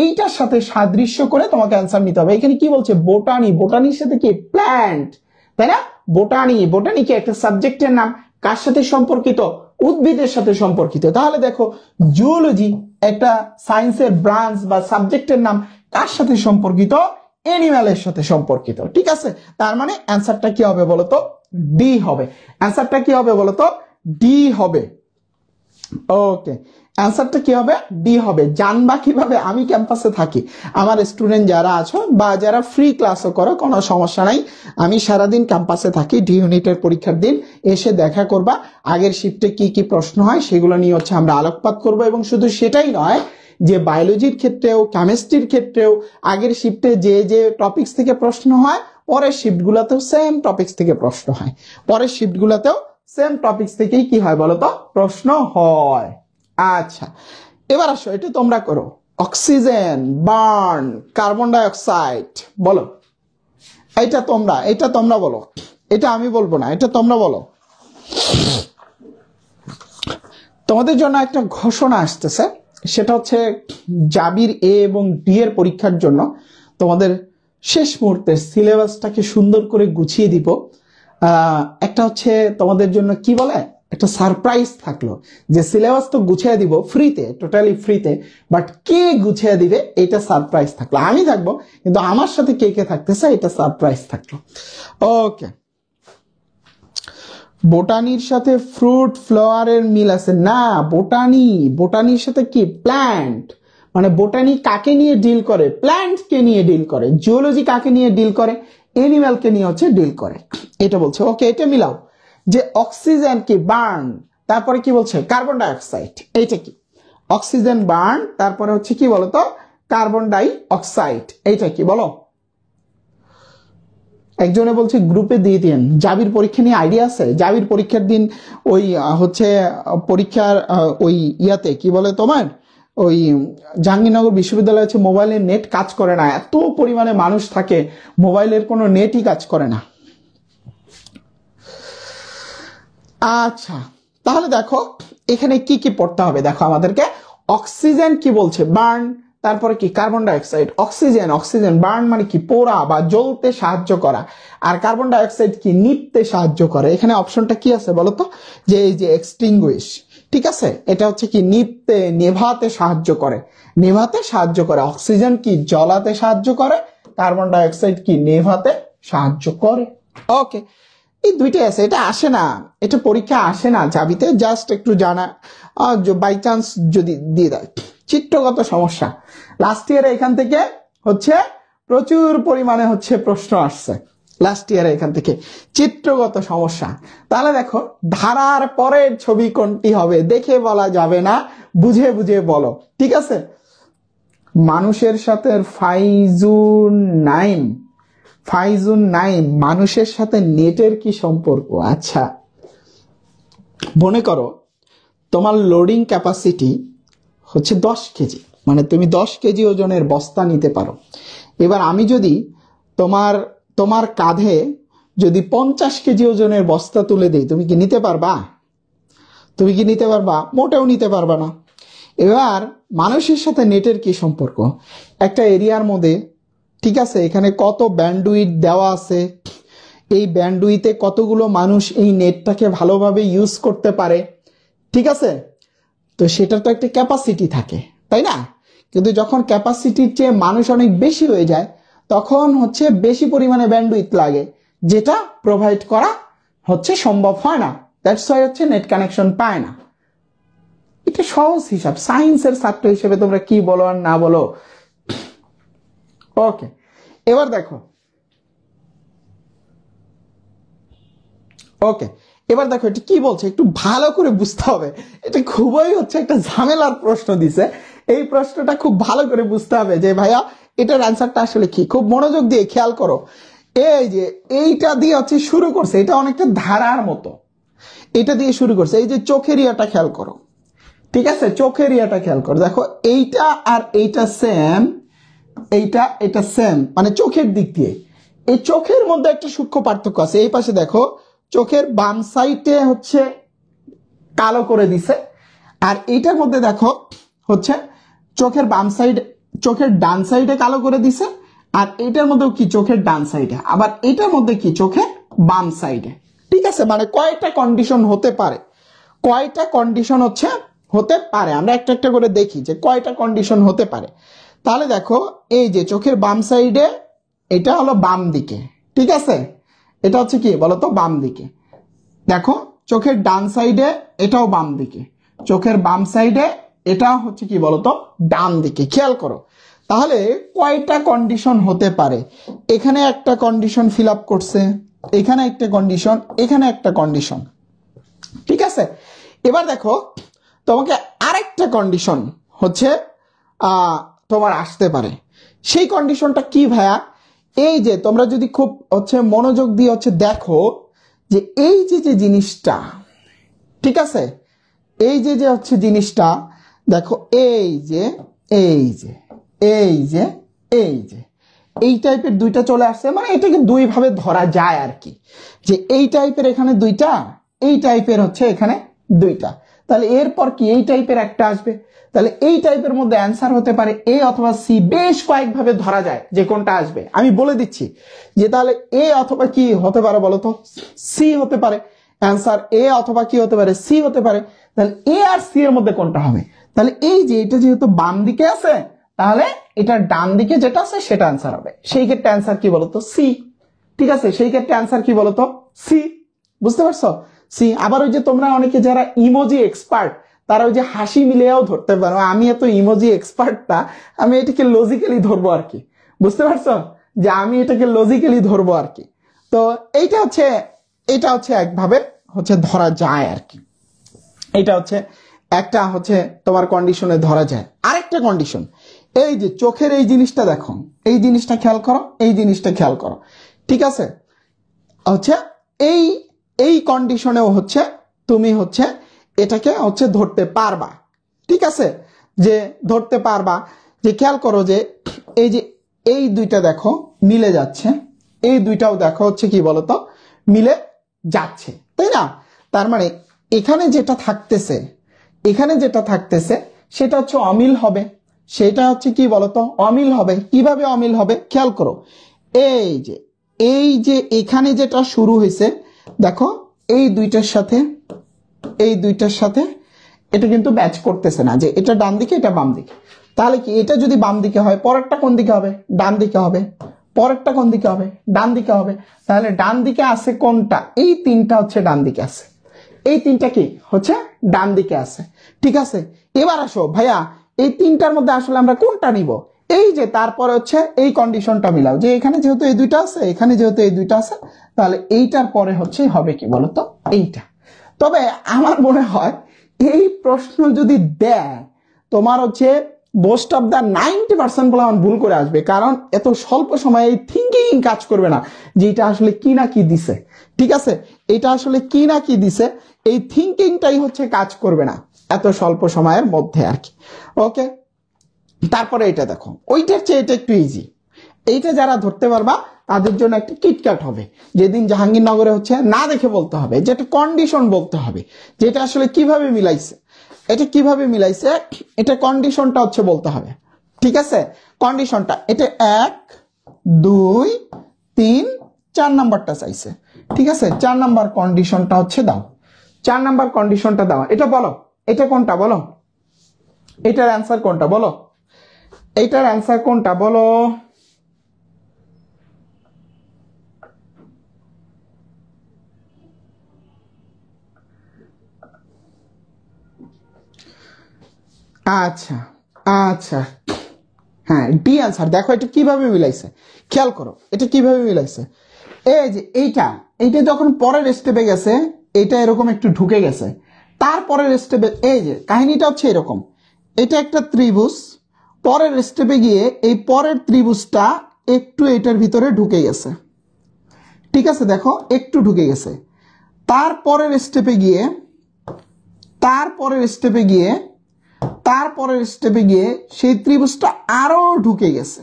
এইটার সাথে সাদৃশ্য করে তোমাকে অ্যান্সার নিতে হবে। এখানে কি বলছে? বোটানি, বোটানির সাথে কি? প্ল্যান্ট, তাই না? বোটানি কি একটা সাবজেক্টের নাম? কার সাথে সম্পর্কিত? উদ্ভিদের সাথে সম্পর্কিত। তাহলে দেখো জুওলজি একটা সায়েন্সের ব্রাঞ্চ বা সাবজেক্টের নাম, কার সাথে সম্পর্কিত? অ্যানিমালের সাথে সম্পর্কিত, ঠিক আছে? তার মানে অ্যান্সারটা কি হবে বলতো? ডি হবে। অ্যান্সারটা কি হবে বলতো? ডি হবে। ওকে, অ্যান্সারটা কি হবে? ডি হবে। জানবা কিভাবে? আমি ক্যাম্পাসে থাকি, আমার স্টুডেন্ট যারা আছো বা যারা ফ্রি ক্লাসও করো কোনো সমস্যা নাই, আমি সারাদিন ক্যাম্পাসে থাকি। ডি ইউনিটের পরীক্ষার দিন এসে দেখা করবা, আগের শিফটে কি কি প্রশ্ন হয় সেগুলো নিয়ে হচ্ছে আমরা আলোকপাত করব। এবং শুধু সেটাই নয়, যে বায়োলজির ক্ষেত্রেও কেমিস্ট্রির ক্ষেত্রেও আগের শিফটে যে যে টপিকস থেকে প্রশ্ন হয়, পরের শিফটগুলোতেও সেম টপিকস থেকে প্রশ্ন হয়। পরের শিফটগুলোতেও সেম টপিকস থেকেই কি হয় বলতো? প্রশ্ন হয়। আচ্ছা, এবার আসো এটা তোমরা করো। Oxygen burn, carbon die oxide, বলো। এটা তোমরা বলো, এটা আমি বলবো না, এটা তোমরা বলো। তোমাদের জন্য একটা ঘোষণা আসতেছে, সেটা হচ্ছে জাবির এ এবং ডি এর পরীক্ষার জন্য তোমাদের শেষ মুহূর্তে সিলেবাসটাকে সুন্দর করে গুছিয়ে দিব। একটা হচ্ছে তোমাদের জন্য কি বলে, একটা সারপ্রাইজ থাকলো, যে সিলেবাস তো গুছিয়ে দিব ফ্রিতে, টোটালি ফ্রিতে, বাট কে গুছিয়ে দিবে এটা সারপ্রাইজ থাকলো। আমি থাকবো, কিন্তু আমার সাথে কে কে থাকতেছে এটা সারপ্রাইজ থাকলো। ওকে, বোটানির সাথে ফ্রুট ফ্লাওয়ারের মিল আছে না? বোটানির সাথে কি? প্ল্যান্ট। মানে বোটানি কাকে নিয়ে ডিল করে? প্ল্যান্টকে নিয়ে ডিল করে। জিওলজি কাকে নিয়ে ডিল করে? অ্যানিমালকে নিয়ে হচ্ছে ডিল করে, এটা বলছে। ওকে, এটা মিলাও। যে অক্সিজেন কি? বার্ন, তারপরে কি বলছে? Carbon die oxide. এইটা কি? অক্সিজেন বার্ন, তারপরে হচ্ছে কি বলতো? Carbon die oxide. এইটা কি বলো? একজনে বলছে গ্রুপে দিয়ে দিন। জাবির পরীক্ষা নিয়ে আইডিয়া আছে? জাবির পরীক্ষার দিন ওই হচ্ছে পরীক্ষার ওই ইয়াতে কি বলে তোমার, ওই জাহাঙ্গীরনগর বিশ্ববিদ্যালয়ে হচ্ছে মোবাইলের নেট কাজ করে না, এত পরিমাণে মানুষ থাকে, মোবাইলের কোনো নেটই কাজ করে না। আচ্ছা, তাহলে দেখো এখানে কি কি পড়তে হবে। দেখো আমাদেরকে অক্সিজেন কি বলছে? বার্ন, তারপরে কি? Carbon die oxide. Oxygen burn মানে কি? পোড়া বা জ্বলতে সাহায্য করা। আর কার্বন ডাই অক্সাইড কি? নিভতে সাহায্য করে। এখানে অপশনটা কি আছে বলতো? যে এই যে এক্সটিংগুইশ, ঠিক আছে? এটা হচ্ছে কি? নেভাতে সাহায্য করে। অক্সিজেন কি? জ্বলাতে সাহায্য করে, কার্বন ডাই অক্সাইড কি নেভাতে সাহায্য করে। ওকে, এই দুইটাই আছে, এটা আসে না, এটা পরীক্ষা আসে না চাবিতে, জাস্ট একটু জানা বাই চান্স যদি দিয়ে দেয়। চিত্রগত সমস্যা লাস্ট ইয়ারে এখান থেকে হচ্ছে প্রচুর পরিমাণে হচ্ছে প্রশ্ন আসছে লাস্ট ইয়ারে এখান থেকে চিত্রগত সমস্যা। তাহলে দেখো ধারার পরের ছবি কোনটি হবে দেখে বলা যাবে না, বুঝে বুঝে বলো, ঠিক আছে। মানুষের সাথে ফাইজুন নাইম মানুষের সাথে নেটের কি সম্পর্ক? আচ্ছা, মনে করো তোমার লোডিং ক্যাপাসিটি হচ্ছে 10 কেজি, মানে তুমি 10 কেজি ওজনের বস্তা নিতে পারো। এবার আমি যদি তোমার কাঁধে যদি 50 কেজি ওজনের বস্তা তুলে দিই, তুমি কি নিতে পারবা? তুমি কি নিতে পারবা? মোটেও নিতে পারবা না। এবার মানুষের সাথে নেটের কি সম্পর্ক? একটা এরিয়ার মধ্যে, ঠিক আছে, এখানে কত ব্যান্ডউইথ দেওয়া আছে, এই ব্যান্ডউইথে কতগুলো মানুষ এই নেটটাকে ভালোভাবে ইউজ করতে পারে, ঠিক আছে। তো সেটার তো একটা ক্যাপাসিটি থাকে, তাই না? কিন্তু যখন ক্যাপাসিটির চেয়ে মানুষ অনেক বেশি হয়ে যায় তখন হচ্ছে বেশি পরিমাণে ব্যান্ডউইথ লাগে, যেটা প্রোভাইড করা হচ্ছে সম্ভব হয় না। দ্যাটস ওয়াই হচ্ছে নেট কানেকশন পায় না। এটা সহজ হিসাব, সায়েন্সের ছাত্র হিসেবে তোমরা কি বলো আর না বলো। ওকে, এবার দেখো এটা কি বলছে একটু ভালো করে বুঝতে হবে। এটা খুবই হচ্ছে একটা ঝামেলার প্রশ্ন দিছে, এই প্রশ্নটা খুব ভালো করে বুঝতে হবে যে ভাইয়া এটার অ্যান্সারটা আসলে কি। খুব মনোযোগ দিয়ে খেয়াল করো। এই যে এইটা দিয়ে হচ্ছে শুরু করছে, এটা অনেকটা ধারার মতো, এটা দিয়ে শুরু করছে। এই যে চোখের ইয়াটা খেয়াল করো, ঠিক আছে, চোখের ইয়াটা খেয়াল করো, দেখো এইটা আর এইটা সেম, এটা সেম, মানে চোখের দিক দিয়ে। এই চোখের মধ্যে একটা সূক্ষ্ম পার্থক্য আছে। এই পাশে দেখো চোখের বাম সাইডে হচ্ছে কালো করে দিছে, আর এইটার মধ্যে দেখো হচ্ছে চোখের বাম সাইড, চোখের ডান সাইডে কালো করে দিছে, আর এইটার মধ্যেও কি চোখের ডান সাইডে, আবার এইটার মধ্যে কি চোখের বাম সাইডে, ঠিক আছে। মানে কয়টা কন্ডিশন হতে পারে, হতে পারে, আমরা একটা একটা করে দেখি যে কয়টা কন্ডিশন হতে পারে। তাহলে দেখো এই যে চোখের বাম সাইডে এটা হলো বাম দিকে, ঠিক আছে, এটা হচ্ছে কি বলতো বাম দিকে। দেখো চোখের ডান সাইডে এটাও বাম দিকে, চোখের বাম সাইডে এটা হচ্ছে কি বলতো ডান দিকে। খেয়াল করো তাহলে কয়টা কন্ডিশন হতে পারে। এখানে একটা কন্ডিশন ফিল আপ করছে, এখানে একটা কন্ডিশন, এখানে একটা কন্ডিশন, ঠিক আছে। এবার দেখো তোমাকে আরেকটা কন্ডিশন হচ্ছে তোমার আসতে পারে। সেই কন্ডিশনটা কি ভাইয়া? এই যে তোমরা যদি খুব হচ্ছে মনোযোগ দিয়ে হচ্ছে দেখো যে এই যে জিনিসটা, ঠিক আছে, এই যে হচ্ছে জিনিসটা দেখো, এই টাইপের দুইটা চলে আসছে, মানে এটাকে দুই ভাবে ধরা যায় আর কি, যে এই টাইপের এখানে দুইটা, এই টাইপের হচ্ছে এখানে দুইটা। তাহলে এরপর কি এই টাইপের একটা আসবে। তাহলে এই টাইপের মধ্যে অ্যান্সার হতে পারে এ অথবা সি, বেশ কয়েকভাবে ধরা যায় যে কোনটা আসবে। আমি বলে দিচ্ছি যে তাহলে এ অথবা কি হতে পারে বলতো, সি হতে পারে অ্যান্সার, এ অথবা কি হতে পারে, সি হতে পারে। তাহলে এ আর সি এর মধ্যে কোনটা হবে? তাহলে এই যে এটা যেহেতু বাম দিকে আছে, তাহলে এটা ডান দিকে যেটা আছে সেটা অ্যান্সার হবে। সেই ক্ষেত্রে অ্যান্সার কি বলতো, সি, ঠিক আছে, সেই ক্ষেত্রে অ্যান্সার কি বলতো, সি। বুঝতে পারছো? সি। আবার ওই যে তোমরা অনেকে যারা ইমোজি এক্সপার্ট, তারা ওই যে হাসি মিলিয়েও ধরতে পারো। আমি এত ইমোজি এক্সপার্ট না, আমি এটাকে লজিক্যালি ধরবো আর কি। বুঝতে পারছো যে আমি এটাকে লজিক্যালি ধরবো আর কি। তো এটা হচ্ছে একভাবে হচ্ছে ধরা যায় আর কি। এটা হচ্ছে একটা হচ্ছে তোমার কন্ডিশনে ধরা যায়। আরেকটা কন্ডিশন, এই যে চোখের এই জিনিসটা দেখো, এই জিনিসটা খেয়াল করো, এই জিনিসটা খেয়াল করো, ঠিক আছে, হচ্ছে এই কন্ডিশনেও হচ্ছে তুমি হচ্ছে এটাকে হচ্ছে ধরতে পারবা, ঠিক আছে, যে ধরতে পারবা। যে খেয়াল করো যে এই দুইটা দেখো মিলে যাচ্ছে, এই দুইটাও দেখো হচ্ছে কি বলতো মিলে যাচ্ছে, তাই না? তার মানে এখানে যেটা থাকতেছে সেটা হচ্ছে অমিল হবে, সেটা হচ্ছে কি বলতো অমিল হবে। কিভাবে অমিল হবে খেয়াল করো, এই যে এখানে যেটা শুরু হয়েছে দেখো, এই দুইটার সাথে এটা কিন্তু ম্যাচ করতেছে না, যে এটা ডান দিকে এটা বাম দিকে। তাহলে কি এটা যদি বাম দিকে হয় পরেরটা কোন দিকে হবে, ডান দিকে হবে। পরেরটা কোন দিকে হবে? ডান দিকে হবে। তাহলে ডান দিকে আছে কোনটা? এই তিনটা হচ্ছে ডান দিকে আছে, এই তিনটা কি হচ্ছে ডান দিকে আছে। ঠিক আছে, এবার আসো ভাইয়া এই তিনটার মধ্যে আসলে আমরা কোনটা নিব? এই যে তারপরে হচ্ছে এই কন্ডিশনটা মিলাও, যে এখানে যেহেতু এই দুইটা আছে, এখানে যেহেতু এই দুইটা আছে, তাহলে এইটার পরে হচ্ছে হবে কি বলতো? এইটা। তবে আমার মনে হয় এই প্রশ্ন যদি দেয়, তোমার হচ্ছে মোস্ট অফ দ্য 90% বলে আমার ভুল করে আসবে, কারণ এত স্বল্প সময়ে এই থিঙ্কিং কাজ করবে না যে এটা আসলে কি না কি দিছে। ঠিক আছে, এটা আসলে কি না কি দিছে, এই থিঙ্কিংটাই হচ্ছে কাজ করবে না এত স্বল্প সময়ের মধ্যে আর কি। ওকে, তারপরে এটা দেখো, ওইটার চেয়ে এটা একটু ইজি। এইটা যারা ধরতে পারবা তাদের জন্য একটা কিটক্যাট হবে। যেদিন জাহাঙ্গীরনগরে হচ্ছে না দেখে বলতে হবে, যেটা কন্ডিশন বলতে হবে, যেটা আসলে কিভাবে মিলাইছে, এটা কিভাবে মিলাইছে, এটা কন্ডিশনটা হচ্ছে বলতে হবে। ঠিক আছে, কন্ডিশনটা এটা 1 2 3 4 নাম্বারটা চাইছে। ঠিক আছে, 4 নাম্বার কন্ডিশনটা হচ্ছে দাও, 4 নাম্বার কন্ডিশনটা দাও। এটা বলো, এটা কোনটা বলো, এটার অ্যান্সার কোনটা বলো, এটার অ্যান্সার কোনটা বলো। আচ্ছা আচ্ছা, হ্যাঁ ডি অ্যান্সার। দেখো এটা কিভাবে মিলাইছে, খেয়াল করো এটা কিভাবে মিলাইছে। এই যে এইটা, এইটা যখন পরের স্টেপে গেছে, এটা এরকম একটু ঢুকে গেছে, তারপরের স্টেপে এই যে কাহিনীটা হচ্ছে এরকম, এটা একটা ত্রিভুজ, পরের স্টেপে গিয়ে এই পরের ত্রিভুজটা একটু এটার ভিতরে ঢুকে গেছে। ঠিক আছে, দেখো একটু ঢুকে গেছে, তারপরের স্টেপে গিয়ে, তারপরের স্টেপে গিয়ে, তারপরের স্টেপে গিয়ে সেই ত্রিভুজটা আরো ঢুকে গেছে,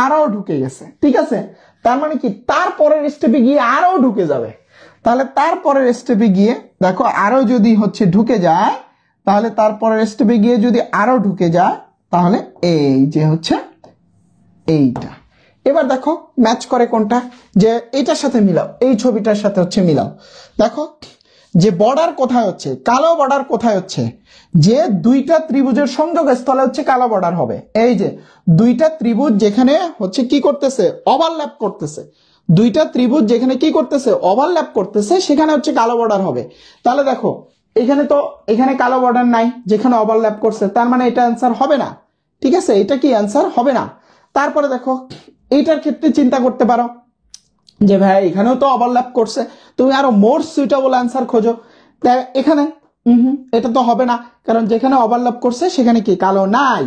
আরো ঢুকে গেছে। ঠিক আছে, তার মানে কি তারপরের স্টেপে গিয়ে আরো ঢুকে যাবে। তাহলে তারপরের স্টেপে গিয়ে দেখো আরো যদি হচ্ছে ঢুকে যায়, তাহলে তারপরের স্টেপে গিয়ে যদি আরো ঢুকে যায়, তাহলে এই যে হচ্ছে এইটা। এবার দেখো ম্যাচ করে কোনটা, যে এইটার সাথে মিলাও, এই ছবিটার সাথে হচ্ছে মিলাও। দেখো যে বর্ডার কোথায় হচ্ছে, কালো বর্ডার কোথায় হচ্ছে, যে দুইটা ত্রিভুজের সংযোগ স্থলে হচ্ছে কালো বর্ডার হবে। এই যে দুইটা ত্রিভুজ যেখানে হচ্ছে কি করতেছে, ওভারল্যাপ করতেছে, দুইটা ত্রিভুজ যেখানে কি করতেছে, ওভারল্যাপ করতেছে, সেখানে হচ্ছে কালো বর্ডার হবে। তাহলে দেখো এখানে তো, এখানে কালো বর্ডার নাই, যেখানে ওভারল্যাপ করছে, তার মানে এটা অ্যান্সার হবে না। ঠিক আছে, এটা কি অ্যান্সার হবে না। তারপরে দেখো এইটার ক্ষেত্রে চিন্তা করতে পারো যে ভাই এখানেও তো ওভারল্যাপ করছে, তুমি আরো মোর সুইটেবল অ্যান্সার খোঁজো। এখানে এটা তো হবে না, কারণ যেখানে ওভারল্যাপ করছে সেখানে কি কালো নাই।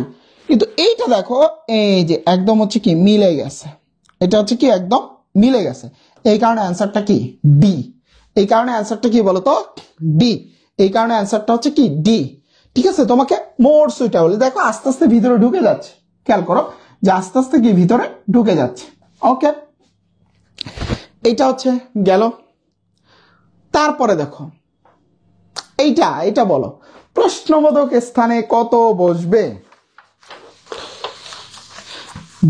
কিন্তু এইটা দেখো এই যে একদম হচ্ছে কি মিলে গেছে, এটা হচ্ছে কি একদম মিলে গেছে, এই কারণে অ্যান্সারটা কি ডি। এই কারণে অ্যান্সারটা কি বলতো, ডি। এই কারণে অ্যান্সারটা হচ্ছে কি ডি। ঠিক আছে, তোমাকে মোর সুইটেবল, দেখো আস্তে আস্তে ভিতরে ঢুকে যাচ্ছে, খেয়াল করো যে আস্তে আস্তে কি ভিতরে ঢুকে যাচ্ছে। ওকে, এইটা হচ্ছে গেল। তারপরে দেখো এইটা, এটা বলো প্রশ্নবোধক স্থানে কত বসবে।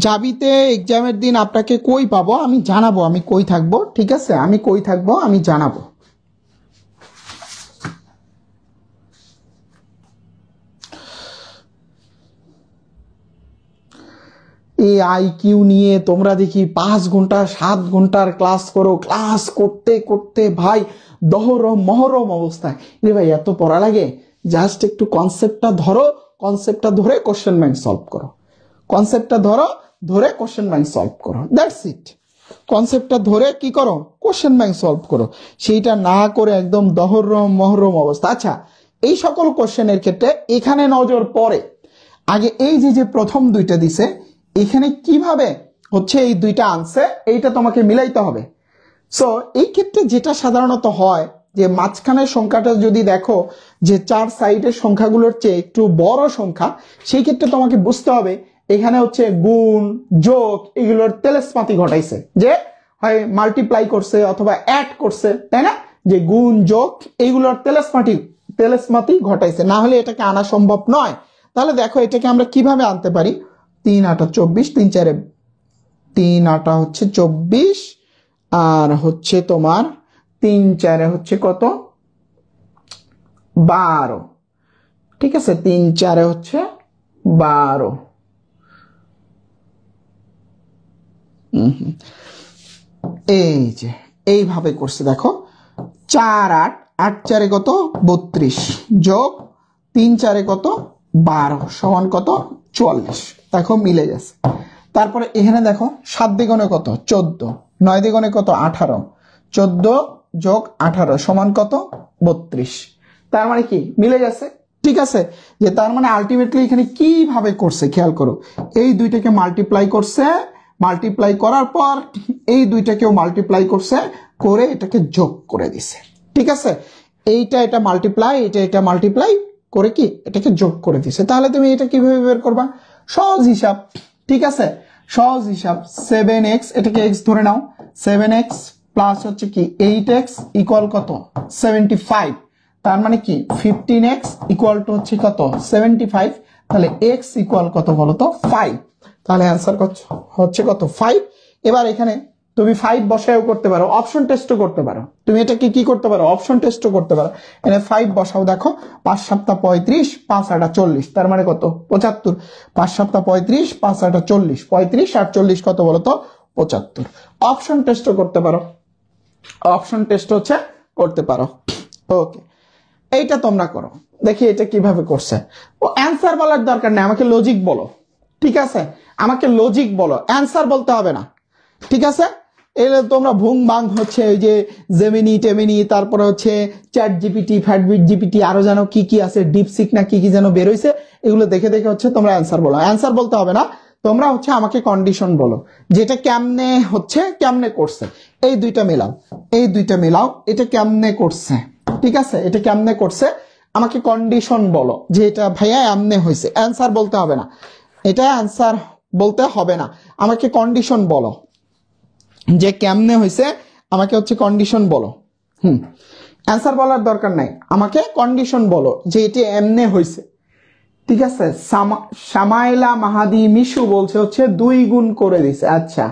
যাবিতে এক্সামের দিন আপনাকে কই পাবো, আমি জানাবো আমি কই থাকবো। ঠিক আছে, আমি কই থাকবো আমি জানাবো। এই আইকিউ নিয়ে তোমরা দেখি 5 ঘন্টা 7 ঘন্টার ক্লাস করো, ক্লাস করতে করতে ভাই দহরম মহরম অবস্থায়। রে ভাই এত পড়া লাগে, জাস্ট একটু কনসেপ্টটা ধরো, কনসেপ্টটা ধরে কোশ্চেন ব্যাংক সলভ করো, কনসেপ্টটা ধরো, ধরে কোশ্চেন ব্যাংক সলভ করো, দ্যাটস ইট। কনসেপ্টটা ধরে কি করো, কোশ্চেন ব্যাংক সলভ করো, সেইটা না করে একদম দহরম মহরম অবস্থা। আচ্ছা, এই সকল কোশ্চেনের ক্ষেত্রে এখানে নজর পড়ে, আগে এই যে প্রথম দুইটা দিছে, এখানে কিভাবে হচ্ছে এই দুইটা আনছে এইটা তোমাকে মিলাইতে হবে। সো এই ক্ষেত্রে যেটা সাধারণত হয় যে মাঝখানের সংখ্যাটা যদি দেখো যে 4 সাইডের সংখ্যাগুলোর চেয়ে একটু বড় সংখ্যা, সেই ক্ষেত্রে তোমাকে বুঝতে হবে এখানে হচ্ছে গুণ যোগ এগুলোর তেলেসমাতি ঘটাইছে, যে হয় মাল্টিপ্লাই করছে অথবা অ্যাড করছে, তাই না, যে গুণ যোগ এইগুলোর তেলেসমাতি ঘটাইছে, না হলে এটাকে আনা সম্ভব নয়। তাহলে দেখো এটাকে আমরা কিভাবে আনতে পারি, 3 8 24, 3 4 3 8 হচ্ছে 24, আর হচ্ছে তোমার 3 4 হচ্ছে কত 12। ঠিক আছে, 3 4 হচ্ছে 12। এই যে এইভাবে করছে দেখো, 4 8 8 4 কত 32 যোগ 3 4 কত 12 সমান কত 44। দেখো মিলে গেছে। তারপরে এখানে দেখো 7 দ্বিগুণে কত 14, 9 দ্বিগুণে কত 18, 14 যোগ 18 সমান কত 32। তার মানে কি মিলে গেছে। ঠিক আছে, যে তার মানে আলটিমেটলি এখানে কিভাবে করছে খেয়াল করো, এই দুইটাকে মাল্টিপ্লাই করছে, মাল্টিপ্লাই করার পর এই দুইটাকেও মাল্টিপ্লাই করছে, করে এটাকে যোগ করে দিছে। ঠিক আছে, এটা মাল্টিপ্লাই, এটা মাল্টিপ্লাই করে কি এটাকে যোগ করে দিছে। তাহলে তুমি এটা কিভাবে বের করবা, সহজ হিসাব। ঠিক আছে, সহজ হিসাব, 7x, এটাকে x ধরে নাও, 7x প্লাস হচ্ছে কি 8x ইকুয়াল কত 75। তার মানে কি 15x ইকুয়াল টু হচ্ছে কত 75। তাহলে x ইকুয়াল কত বলো তো 5। তাহলে অ্যান্সার হচ্ছে কত 5। এবার এখানে তুমি 5 বসায়ও করতে পারো, অপশন টেস্টও করতে পারো। তুমি এটাকে কি করতে পারো, অপশন টেস্টও করতে পারো। এখানে 5 বসাও, দেখো 5 7 35, 5 8 40, তার মানে কত 75। 5 7 35, 5 8 40, 35 আর 40 কত বলো তো 75। অপশন টেস্টও করতে পারো, অপশন টেস্ট হচ্ছে করতে পারো। ওকে, এইটা তোমরা করো, দেখি এটা কিভাবে করছে। ও অ্যান্সার বলার দরকার নেই, আমাকে লজিক বলো। ঠিক আছে, আমাকে লজিক বলো, অ্যান্সার বলতে হবে না। ঠিক আছে, এলে তোমরা ভুং বাং হচ্ছে ওই যে জেমিনি টেমিনি, তারপরে হচ্ছে চ্যাট জিপিটি, ফ্যাটবিট জিপিটি, আরো যেন কি কি আছে, ডিপসিক না কি কি যেন বেরোইছে, এগুলো দেখে দেখে হচ্ছে তোমরা অ্যান্সার বলো। অ্যান্সার বলতে হবে না, তোমরা হচ্ছে আমাকে কন্ডিশন বলো, যেটা কেমনে হচ্ছে কেমনে করছে। এই দুইটা মেলাও, এই দুইটা মেলাও, এটা কেমনে করছে। ঠিক আছে, এটা কেমনে করছে আমাকে কন্ডিশন বলো, যে এটা ভাইয়া এমনে হয়েছে। অ্যান্সার বলতে হবে না, এটা অ্যান্সার বলতে হবে না, আমাকে কন্ডিশন বলো যে কেমনে হয়েছে, আমাকে হচ্ছে কন্ডিশন বলো। অ্যান্সার বলার দরকার নাই, আমাকে কন্ডিশন বলো যে এটা এমনে হয়েছে। ঠিক আছে, সামাইলা মাহাদি মিশু বলছে হচ্ছে 2 গুণ করে দিছে। আচ্ছা,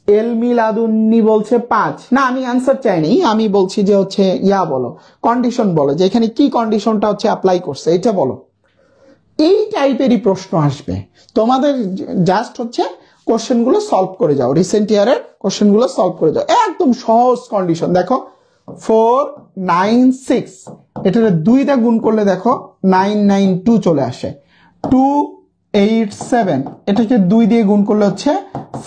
এল মিলাদুন্নি বলছে 5। না, আমি অ্যান্সার চাইনি, আমি বলছি যে হচ্ছে ইয়া বলো, কন্ডিশন বলো, যে এখানে কি কন্ডিশনটা হচ্ছে অ্যাপ্লাই করছে এটা বলো। এই টাইপেরই প্রশ্ন আসবে তোমাদের, জাস্ট হচ্ছে কোশ্চেনগুলো সলভ করে যাও, রিসেন্ট ইয়ারের কোশ্চেনগুলো সলভ করে যাও, একদম সহজ কন্ডিশন। দেখো 4 9 6, এটার 2 দিয়ে গুণ করলে দেখো 9 9 2 চলে আসে। 2 8 7, এটাকে 2 দিয়ে গুণ করলে হচ্ছে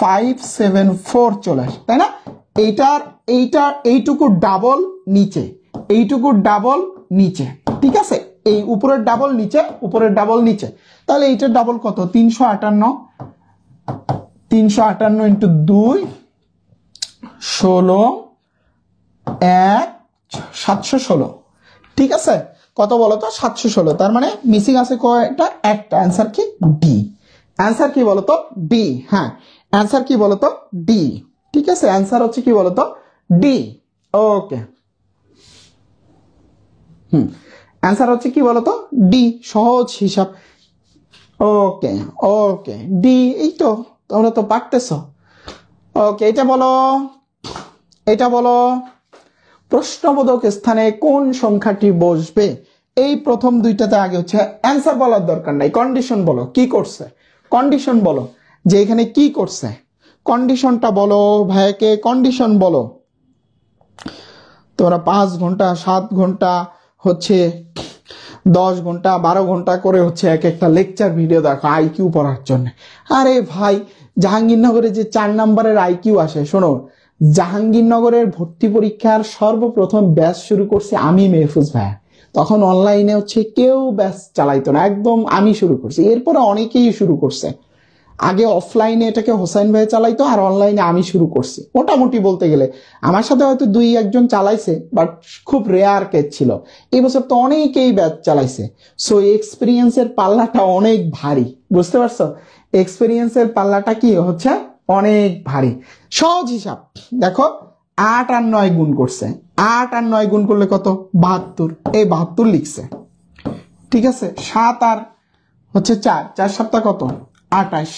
5 7 4 চলে আসে, তাই না? এইটুকু ডাবল নিচে, এইটুকু ডাবল নিচে। ঠিক আছে, এই উপরের ডাবল নিচে, উপরের ডাবল নিচে, তাহলে এইটার ডাবল কত 358। 358 ইন্টু 2 16 1 716। ঠিক আছে, কত বলতো 716। তার মানে মিসিং আছে কয়টা, একটা। অ্যান্সার কি ডি। অ্যান্সার কি বলতো ডি। হ্যাঁ, অ্যান্সার কি বলতো ডি। ঠিক আছে, অ্যান্সার হচ্ছে কি বলতো ডি। ওকে, অ্যান্সার হচ্ছে কি বলতো ডি, সহজ হিসাব। ওকে ওকে, ডি, এই তো তোমরা তো পারতেছো। ওকে, এটা বলো, এটা বলো, প্রশ্নবোধক স্থানে কোন সংখ্যাটি বসবে? এই প্রথম দুইটাতে আগে হচ্ছে অ্যান্সার বলার দরকার নাই, কন্ডিশন বলো কি করছে, কন্ডিশন বলো যে এখানে কি করছে, কন্ডিশনটা বলো ভাইকে, কন্ডিশন বলো। তোমরা 5 ঘন্টা 7 ঘন্টা হচ্ছে 10 ঘন্টা 12 ঘন্টা করে হচ্ছে এক একটা লেকচার ভিডিও দেখো আইকিউ পড়ার জন্য। আরে ভাই, জাহাঙ্গীরনগরে যে 4 নম্বরের আইকিউ আসে, শোনো, জাহাঙ্গীরনগরের ভর্তি পরীক্ষার সর্বপ্রথম ব্যাচ শুরু করছি আমি, মেহফুজ ভাইয়া। তখন অনলাইনে হচ্ছে কেউ ব্যাচ চালাইতো না, একদম আমি শুরু করছি। এরপরে অনেকেই শুরু করছে। আগে অফলাইনে এটাকে হোসাইন ভাই চালাইতো, আর অনলাইনে আমি শুরু করছি। মোটামুটি বলতে গেলে আমার সাথে হয়তো 2-1 চালাইছে, বাট খুব রেয়ার কেস ছিল। এই বছর তো অনেকেই ব্যাচ চালাইছে। সো এক্সপিরিয়েন্সের পাল্লাটা অনেক ভারী, বুঝতে পারছো? এক্সপিরিয়েন্সের পাল্লাটা কি হচ্ছে অনেক ভারী। সহজ হিসাব দেখো, 8 আর 9 গুণ করছে, 8 আর 9 গুণ করলে কত 72, এই 72 লিখছে। ঠিক আছে, 7 আর হচ্ছে 4, 4 সপ্তাহ কত 28।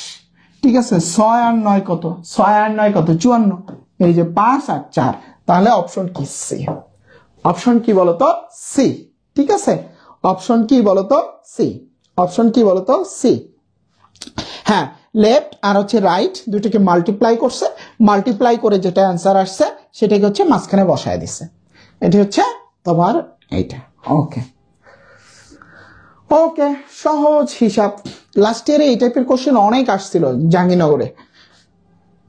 ঠিক আছে, 6 আর 9 কত, 6 আর 9 কত 54, এই যে 5 আর 4, তাহলে অপশন কি সি। অপশন কি বলতো সি। ঠিক আছে, অপশন কি বলতো সি, অপশন কি বলতো সি। হ্যাঁ, লেফট আর হচ্ছে রাইট দুটোকে মাল্টিপ্লাই করছে, মাল্টিপ্লাই করে যেটা অ্যান্সার আসছে সেটাকে হচ্ছে মাঝখানে বসায় দিছে। এটি হচ্ছে তোমার এইটা। ওকে ওকে, সহজ হিসাব। লাস্ট ইয়ারে এই টাইপের কোশ্চেন অনেক আসছিল জাহাঙ্গীরনগরে,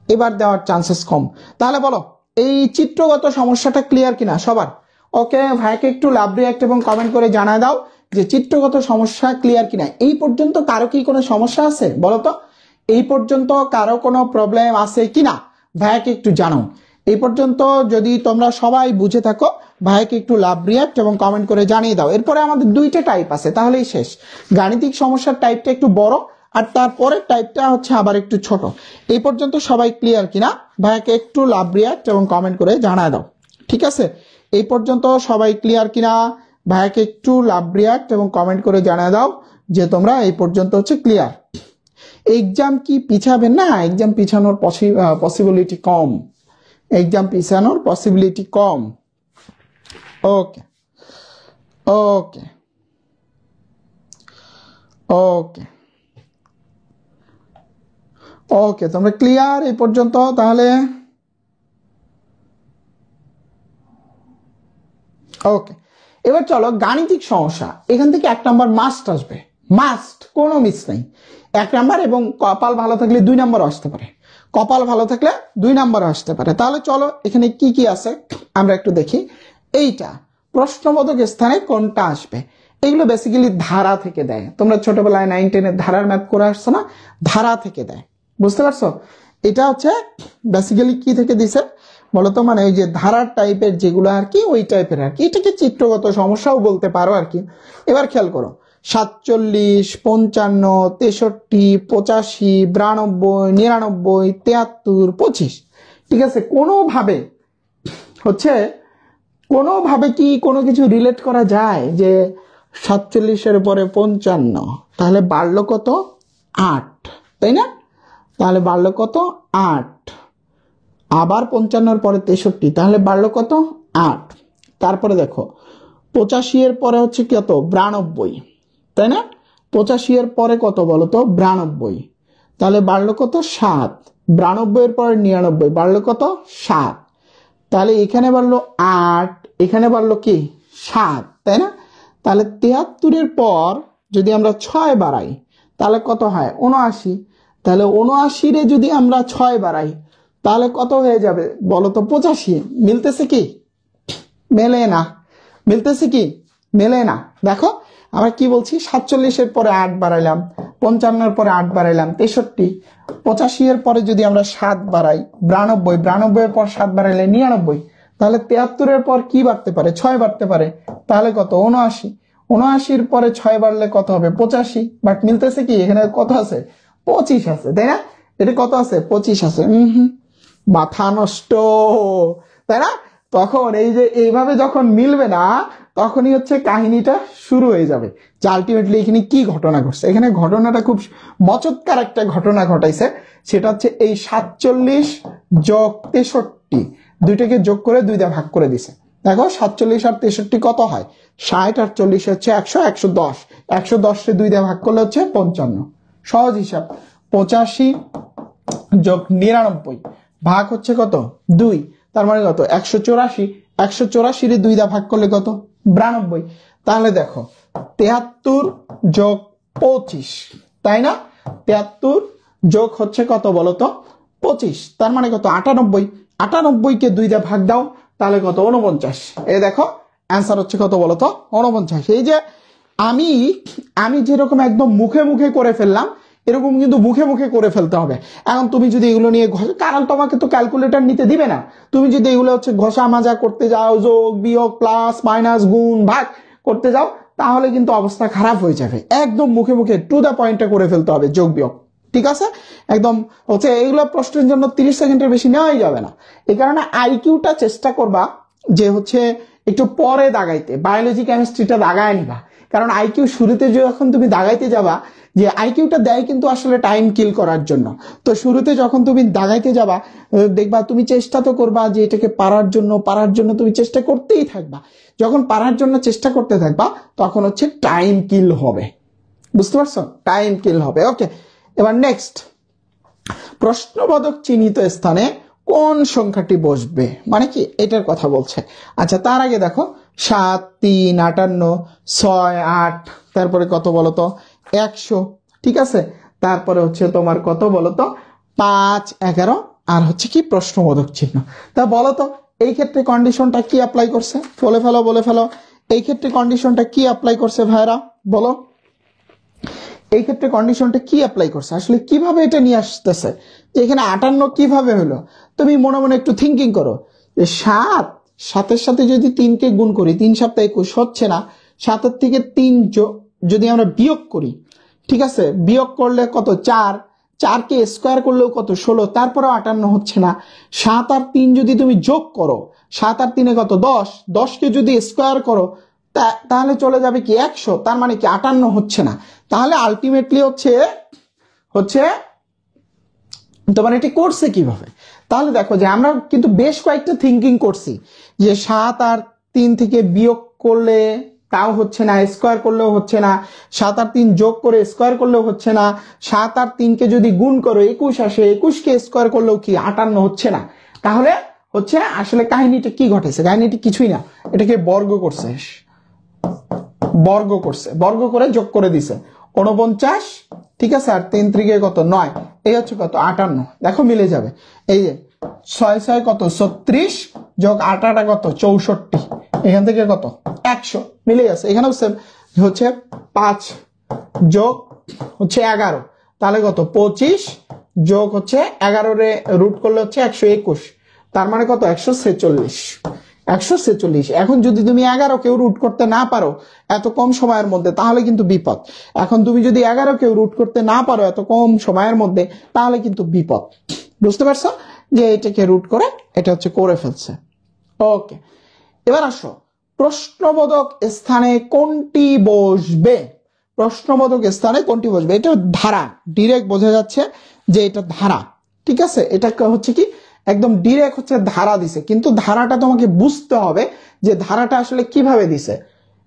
এবার দেওয়ার চান্সেস কম। তাহলে বলো এই চিত্রগত সমস্যাটা ক্লিয়ার কিনা সবার? ওকে, ভাইকে একটু লাভ রিঅ্যাক্ট এবং কমেন্ট করে জানায় দাও যে চিত্রগত সমস্যা ক্লিয়ার কিনা। এই পর্যন্ত কারো কি কোনো সমস্যা আছে বলো তো? এই পর্যন্ত কারো কোনো প্রবলেম আছে কিনা ভাইকে একটু জানাও। এই পর্যন্ত যদি তোমরা সবাই বুঝে থাকো ভাইকে একটু লাভ রিঅ্যাক্ট এবং কমেন্ট করে জানিয়ে দাও। এরপরে আমাদের দুইটা টাইপ আছে, তাহলেই শেষ। গাণিতিক সমস্যার টাইপটা একটু বড় আর তারপরের টাইপটা হচ্ছে আবার একটু ছোট। এই পর্যন্ত সবাই ক্লিয়ার কিনা ভাইকে একটু লাভ রিঅ্যাক্ট এবং কমেন্ট করে জানায় দাও। ঠিক আছে, এই পর্যন্ত সবাই ক্লিয়ার কিনা ভাইকে একটু লাভ রিঅ্যাক্ট এবং কমেন্ট করে জানায় দাও যে তোমরা এই পর্যন্ত হচ্ছে ক্লিয়ার। এক্সাম কি পিছাবে? না, এক্সাম পিছানোর পসিবিলিটি কম, এক্সাম পিছানোর পসিবিলিটি কম। ওকে ওকে ওকে ওকে, তোমরা ক্লিয়ার এই পর্যন্ত? তাহলে ওকে, এবার চলো গাণিতিক সমস্যা। এখান থেকে 1 নাম্বার মাস্ট আসবে, মাস্ট, কোনো মিস নাই। 1 নাম্বার এবং কপাল ভালো থাকলে 2 নাম্বার আসতে পারে, কপাল ভালো থাকলে 2 নাম্বার আসতে পারে। তাহলে চলো এখানে কি কি আছে আমরা একটু দেখি। এইটা প্রশ্নবোধক স্থানে কোনটা আসবে, এগুলো বেসিক্যালি ধারা থেকে দেয়। তোমরা ছোটবেলায় 9, 10 ধারার ম্যাথ করে আসছো না, ধারা থেকে দেয়, বুঝতে পারছো? এটা হচ্ছে বেসিক্যালি কি থেকে দিছে বলতো, মানে ওই যে ধারার টাইপের যেগুলো আর কি, ওই টাইপের আর কি। এটাকে চিত্রগত সমস্যাও বলতে পারো আর কি। এবার খেয়াল করো, 47, 55, 63, 85, 92, 99, 73, 25। ঠিক আছে, কোনোভাবে কি কোনো কিছু রিলেট করা যায় যে 47-এর পরে 55, তাহলে বাড়লো কত? 8, তাই না? তাহলে বাড়লো কত? 8। আবার 55-এর পরে 63, তাহলে বাড়লো কত? 8। তারপরে দেখো 85-এর পরে হচ্ছে কত? 92, তাই না? 85-এর পরে কত বলো তো? 92, তাহলে বাড়লো কত? 7। 92-এর পরে 99, বাড়লো কত? 7। তাহলে এখানে বাড়লো 8, এখানে বাড়লো কি? 7, তাই না? তাহলে 73-এর পর যদি আমরা 6 বাড়াই তাহলে কত হয়? 79। তাহলে 79-রে যদি আমরা 6 বাড়াই তাহলে কত হয়ে যাবে বলো তো? 85। মিলতেছে কি? মেলে না। মিলতেছে কি? মেলে না। দেখো আমরা কি বলছি, 47-এর পরে 8 বাড়াইলাম, 55-এর পরে 8 বাড়াইলাম 63, 85-এর পরে যদি আমরা 7 বাড়াই 92, 92-এর পর 7 বাড়াইলে 99, তাহলে 73-এর পর কি বাড়তে পারে? 6 বাড়তে পারে, তাহলে কত? 79। 79-এর পরে 6 বাড়লে কত হবে? 85। বাট মিলতেছে কি? এখানে কত আছে? 25 আছে, তাই না? এটা কত আছে? 25 আছে। মাথা নষ্ট, তাই না? তখন এই যে এইভাবে যখন মিলবে না তখনই হচ্ছে কাহিনীটা শুরু হয়ে যাবে যে আলটিমেটলি এখানে কি ঘটনা ঘটছে। এখানে ঘটনাটা খুব মচৎকার একটা ঘটনা ঘটাইছে, সেটা হচ্ছে এই 47 যোগ 63 দুইটাকে যোগ করে 2 দিয়ে ভাগ করে দিছে। দেখো 47 আর 63 কত হয়? 60 আর 40 হচ্ছে 100, 110, 110-রে 2 দিয়ে ভাগ করলে হচ্ছে 55। সহজ হিসাব, 85 যোগ 99 ভাগ হচ্ছে কত? 2, তার মানে কত? 184। 184-রে 2 দিয়ে ভাগ করলে কত? 92। তাহলে দেখো 73 যোগ 25, তাই না? 73 যোগ হচ্ছে কত বলতো? 25, তার মানে কত? 98। 98-কে 2 দিয়ে ভাগ দাও তাহলে কত? 49। এই দেখো অ্যান্সার হচ্ছে কত বলতো? 49। এই যে আমি যেরকম একদম মুখে মুখে করে ফেললাম, এরকম কিন্তু মুখে মুখে করে ফেলতে হবে। এখন তুমি যদি এগুলো নিয়ে কারণ তোমাকে তো ক্যালকুলেটর নিতে দিবে না, তুমি যদি এগুলো হচ্ছে ঘষা মাজা করতে যাও, যোগ বিয়োগ প্লাস মাইনাস গুণ ভাগ করতে যাও, তাহলে কিন্তু অবস্থা খারাপ হয়ে যাবে। একদম মুখে মুখে টু দা পয়েন্টে করে ফেলতে হবে যোগ বিয়োগ, ঠিক আছে? একদম হচ্ছে এইগুলো প্রশ্নের জন্য 30 সেকেন্ডের বেশি নেওয়াই যাবে না। এই কারণে আইকিউটা চেষ্টা করবা যে হচ্ছে একটু পরে দাগাইতে, বায়োলজি কেমিস্ট্রিটা দাগায় নিবা। কারণ আইকিউ শুরুতে যখন তুমি দাগাইতে যাবা, যে আইকিউটা দেয় কিন্তু আসলে টাইম কিল করার জন্য, তো শুরুতে যখন তুমি দাগাইতে যাবা দেখবা তুমি চেষ্টা তো করবা যে এটাকে পারার জন্য তুমি চেষ্টা করতেই থাকবা। যখন পারার জন্য চেষ্টা করতে থাকবা তখন হচ্ছে টাইম কিল হবে, বুঝতে পারছো? টাইম কিল হবে। ওকে, এবার নেক্সট, প্রশ্নবোধক চিহ্নিত স্থানে কোন সংখ্যাটি বসবে, মানে কি এটার কথা বলছে। আচ্ছা, তার আগে দেখো 7, 3, 58, 6, 8, তারপরে কত বলতো 100, ঠিক আছে। তারপরে হচ্ছে তোমার কত বলতো 5, 11 আর হচ্ছে কি প্রশ্নবোধক চিহ্ন। তা বলতো এই ক্ষেত্রে কন্ডিশনটা কি অ্যাপ্লাই করছে, বলে ফেলো এই ক্ষেত্রে কন্ডিশনটা কি অ্যাপ্লাই করছে ভাইরা, বলো এই ক্ষেত্রে কন্ডিশনটা কি অ্যাপ্লাই করছে, আসলে কিভাবে এটা নিয়ে আসতেছে যে এখানে 58 কিভাবে হলো। তুমি মনে মনে একটু থিঙ্কিং করো যে 7-এর সাথে যদি 3কে গুণ করি, 3 7 21 হচ্ছে না, 7-এর থেকে 3 যদি আমরা বিয়োগ করি, ঠিক আছে, বিয়োগ করলে কত 4কে স্কোয়ার করলেও কত 16, তারপরেও 58 হচ্ছে না। 7 আর 3 যদি তুমি যোগ করো, 7 আর 3 কত 10কে যদি স্কোয়ার করো তাহলে চলে যাবে কি 100, তার মানে কি 58 হচ্ছে না। তাহলে আলটিমেটলি হচ্ছে তোমার এটি করছে কিভাবে। তাহলে দেখো যে আমরা কিন্তু বেশ কয়েকটা থিঙ্কিং করছি যে 7 আর 3 থেকে বিয়োগ করলে তাও হচ্ছে না, স্কোয়ার করলেও হচ্ছে না, 7 আর 3 যোগ করে স্কোয়ার করলেও হচ্ছে না, 7 আর 3কে যদি গুণ করো 21 আসে, 21কে স্কোয়ার করলেও কি 58 হচ্ছে না। তাহলে হচ্ছে আসলে কাহিনীটা কি ঘটেছে, কাহিনীটি কিছুই না, এটাকে বর্গ বর্গ করে যোগ করে দিছে 49, ঠিক আছে, আর 3 3 কত 9, এই হচ্ছে কত 58। দেখো মিলে যাবে, এই যে 6 6 কত 36 যোগ 8 8 কত 64, এখান থেকে কত 100 মিলে গেছে। এখানেও হচ্ছে 5 যোগ হচ্ছে 11, তাহলে কত 25 যোগ হচ্ছে 11 রে রুট করলে হচ্ছে 121, তার মানে কত 146। এখন যদি তুমি 11 কেউ রুট করতে না পারো এত কম সময়ের মধ্যে, তাহলে কিন্তু বিপদ। এখন তুমি যদি 11 কেউ রুট করতে না পারো এত কম সময়ের মধ্যে, তাহলে কিন্তু বিপদ। বুঝতে পারছো যে এটাকে রুট করে এটা হচ্ছে করে ফেলছে। ওকে, এবার আসো প্রশ্নবোধক স্থানে কোনটি বসবে, প্রশ্নবোধক স্থানে কোনটি বসবে। এটা ধারা, ডিরেক্ট বোঝা যাচ্ছে যে এটা ধারা, ঠিক আছে, এটা হচ্ছে কি একদম ডিরেক্ট হচ্ছে ধারা দিছে, কিন্তু ধারাটা তোমাকে বুঝতে হবে যে ধারাটা আসলে কিভাবে দিছে।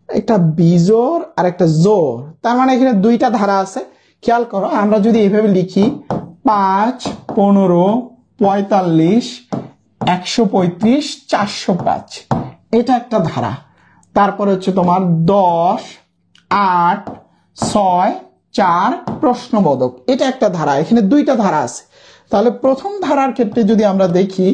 একটা বিজোড় আর একটা জোর, তার মানে এখানে দুইটা ধারা আছে। খেয়াল করো, আমরা যদি এইভাবে লিখি 5, 15, 45, 135, 405, এটা একটা ধারা। তারপরে হচ্ছে তোমার 10, 8, 6, 4 প্রশ্নবোধক, এটা একটা ধারা। এখানে দুইটা ধারা আছে। তাহলে প্রথম ধারার ক্ষেত্রে যদি আমরা দেখি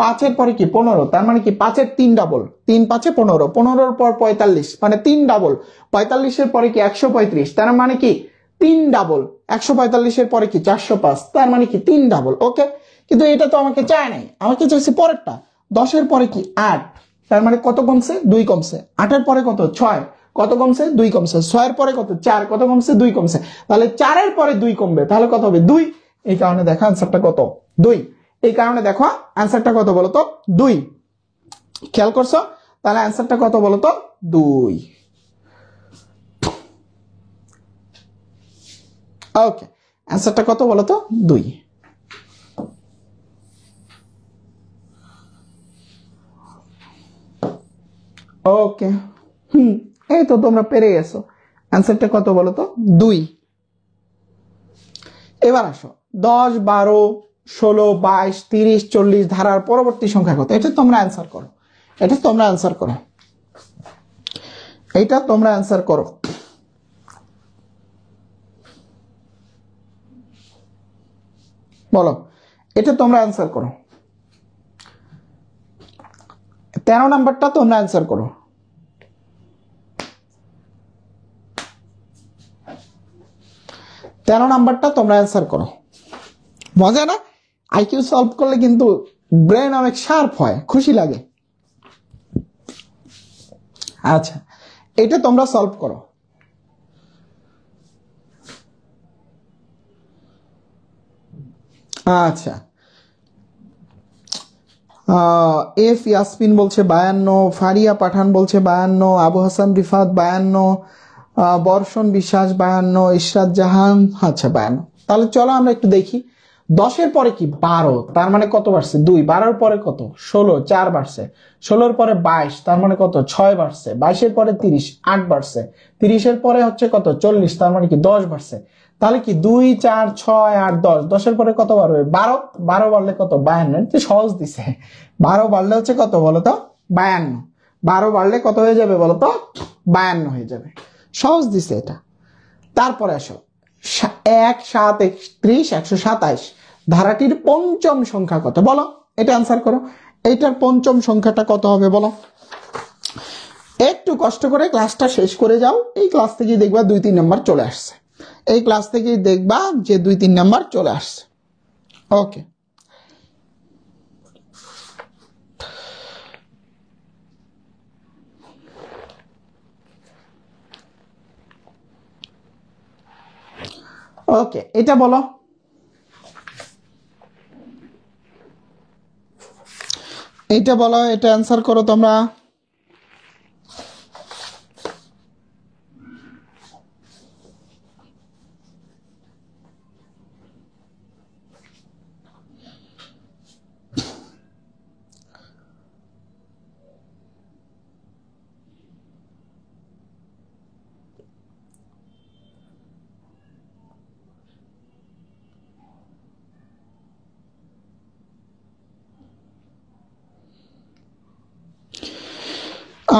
5-এর পরে কি 15, তার মানে কি 5-এর 3 ডাবল, 3 5 15, 15-র পর 45 মানে 3 ডাবল, 45-এর পরে কি 135, তার মানে কি 3 ডাবল, 145-এর পরে কি 405, তার মানে কি 3 ডাবল। ওকে, কিন্তু এটা তো আমাকে চায় নাই, আমাকে চাইছে পরেরটা। 10-এর পরে কি 8, তার মানে কত কমছে 2 কমছে। 8-এর পরে কত 6, কত কমছে 2 কমছে। 6-এর পরে কত 4, কত কমছে 2 কমছে। তাহলে 4-এর পরে 2 কমবে, তাহলে কত হবে 2। এই কারণে দেখো আনসারটা কত 2। এই কারণে দেখো আনসারটা কত বলতো 2। খেয়াল করছো, তাহলে আনসারটা কত বলতো 2। ওকে, আনসারটা কত বলতো 2। ওকে, এই তো তোমরা পেরে গেছো। আনসারটা কত বলতো 2। এবার আসো 10, 12, 16, 22, 30, 40 ধারার পরবর্তী সংখ্যা কত, এটা তোমরা অ্যান্সার করো, এটা তোমরা অ্যান্সার করো, এটা তোমরা অ্যান্সার করো। বলো, এটা তোমরা অ্যান্সার করো। 13 নাম্বারটা তোমরা অ্যান্সার করো। তেরো নাম্বারটা তোমরা অ্যান্সার করো। মজা না? আইকিউ সলভ করলে কিন্তু ব্রেন অনেক শার্প হয়, খুশি লাগে। আচ্ছা, এটা তোমরা সলভ করো। আচ্ছা, এফ ইয়াসমিন বলছে 52, ফারিয়া পাঠান বলছে 52, আবু হাসান রিফাত 52, বর্ষণ বিশ্বাস 52, ইশরাত জাহান আচ্ছা 52। তাহলে চলো আমরা একটু দেখি 10-এর পরে কি 12, তার মানে কত বাড়ছে 2, 12-এর পরে কত 16, 4 বাড়ছে, 16-এর পরে 22, তার মানে কত 6 বাড়ছে, 22-এর পরে 30, 8 বাড়ছে, 30-এর পরে হচ্ছে কত 40, তার মানে কি 10 বাড়ছে। তাহলে কি 2, 4, 6, 8, 10, 10-এর পরে কত বাড়বে 12, 12 বাড়লে কত 52, সহজ দিছে। 12 বাড়লে হচ্ছে কত বলতো 52, 12 বাড়লে কত হয়ে যাবে বলতো 52 হয়ে যাবে, সহজ দিছে এটা। তারপরে আসো 1, 7, 31, 127 ধারাটির পঞ্চম সংখ্যা কত বলো, এটা অ্যান্সার করো। এইটার পঞ্চম সংখ্যাটা কত হবে বলো। একটু কষ্ট করে ক্লাসটা শেষ করে যাও, এই ক্লাস থেকেই দেখবা 2-3 নাম্বার চলে আসছে, এই ক্লাস থেকেই দেখবা যে 2-3 নাম্বার চলে আসছে। ওকে, ওকে এটা বলো। এইটা বলো, এটা অ্যান্সার করো তোমরা।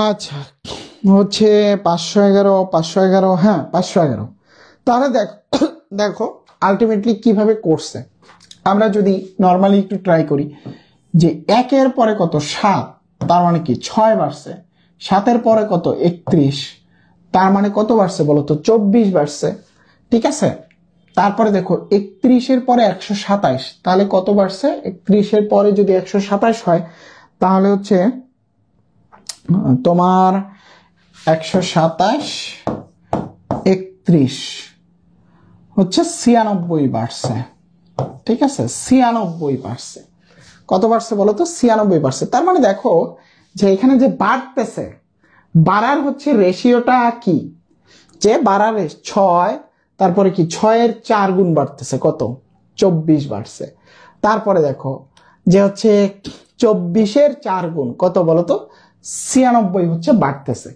আচ্ছা, হচ্ছে 511, 511, হ্যাঁ 511। তাহলে দেখো দেখো আলটিমেটলি কিভাবে করছে। আমরা যদি নর্মালি একটু ট্রাই করি যে 1-এর পরে কত 7, তার মানে কি 6 বাড়ছে, 7-এর পরে কত 31, তার মানে কত বাড়ছে বলো তো 24 বাড়ছে, ঠিক আছে। তারপরে দেখো 31-এর পরে 127, তাহলে কত বাড়ছে, 31-এর পরে যদি 127 হয় তাহলে হচ্ছে তোমার 127, 31 হচ্ছে 96 বাড়ছে, ঠিক আছে 96 বাড়ছে। কত বাড়ছে বলো তো 96 বাড়ছে। তার মানে দেখো যে এখানে যে বাড়তেছে, বাড়ার হচ্ছে রেশিওটা কি, যে বাড়ার 6, তারপরে কি 6-এর 4 গুণ বাড়তেছে কত 24 বাড়ছে। তারপরে দেখো যে হচ্ছে 24-এর 4 গুণ কত বলতো 96 হচ্ছে বাড়তেছে।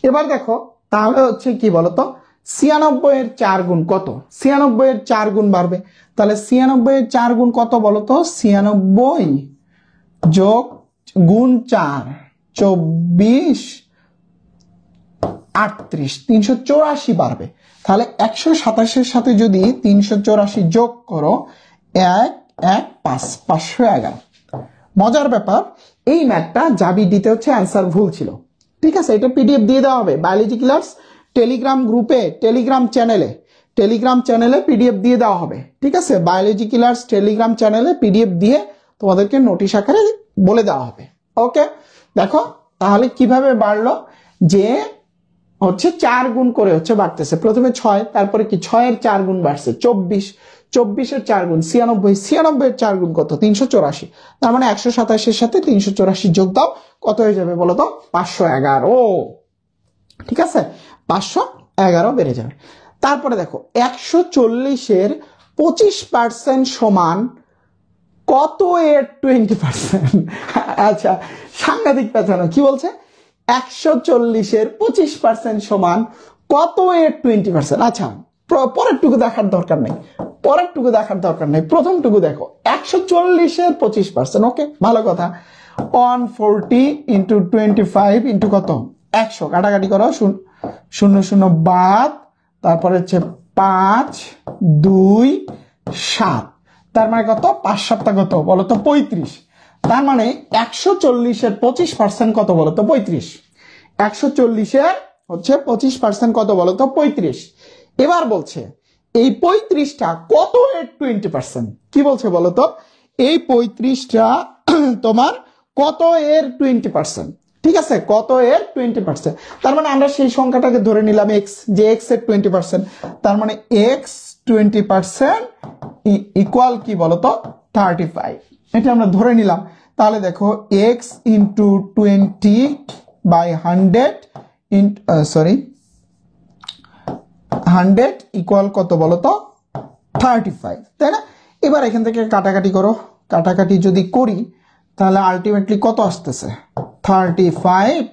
এবার দেখো তাহলে হচ্ছে কি বলতো 96-এর 4 গুণ কত, 96-এর 4 গুণ বাড়বে, তাহলে 96-এর 4 গুণ কত বলতো 96 যোগ গুণ 4, 24, 38, 384 বাড়বে। তাহলে 127-এর সাথে যদি 384 যোগ করো 1, 1, 5, 511। মজার ব্যাপার এই ম্যাথটা যাবি দিতে হচ্ছে অ্যান্সার ভুল ছিল, ঠিক আছে। এটা পিডিএফ দিয়ে দেওয়া হবে বায়োলজি ক্লাস টেলিগ্রাম গ্রুপে, টেলিগ্রাম চ্যানেলে পিডিএফ দিয়ে দেওয়া হবে, ঠিক আছে। বায়োলজি ক্লাস টেলিগ্রাম চ্যানেলে পিডিএফ দিয়ে তোমাদেরকে নোটিশ আকারে বলে দেওয়া হবে। ওকে, দেখো তাহলে কিভাবে বাড়লো, যে হচ্ছে 4 গুণ করে হচ্ছে বাড়তেছে, প্রথমে 6, তারপরে কি 6-এর 4 গুণ বাড়ছে 24, 24-এর 4 গুণ 96, 96-এর 4 গুণ কত 384, তার মানে 127-এর সাথে 384 যোগ দাও, কত হয়ে যাবে বলো তো 511, ঠিক আছে 511 বেড়ে যাবে। তারপরে দেখো 140-এর 25% সমান কত এর 20%। আচ্ছা সাংঘাতিক পেছানো, কি বলছে 140-এর 25% সমান কত এর 20%। আচ্ছা পরেরটুকু দেখার দরকার নেই, প্রথমটুকু দেখো 140-এর 25%। ওকে ভালো কথা, 140 ইন্টু 25 ইন্টু কত 100, কাটাকাটি করো 0 0 বাদ, তারপরে হচ্ছে 5, 2, 7, তার মানে কত 5 7 কত বলতো 35, তার মানে 140-এর 25% কত বলতো 35, 140-এর হচ্ছে 25% কত বলতো 35। এবার বলছে এই 35টা কত এর 20%, কি বলছে বলতো এই 35টা তোমার কত এর 20%, ঠিক আছে কত এর 20%। তার মানে আমরা সেই সংখ্যাটাকে ধরে নিলাম x, যে x এর 20%, তার মানে x 20% ইকুয়াল কি বলতো 35, এটা আমরা ধরে নিলাম। তাহলে দেখো x ইন্টু 20/100 ইকুয়াল কত বলতো 35, তাই না। এবার এখান থেকে কাটাকাটি করো, কাটাকাটি যদি করি তাহলে আলটিমেটলি কত আসতেছে, 35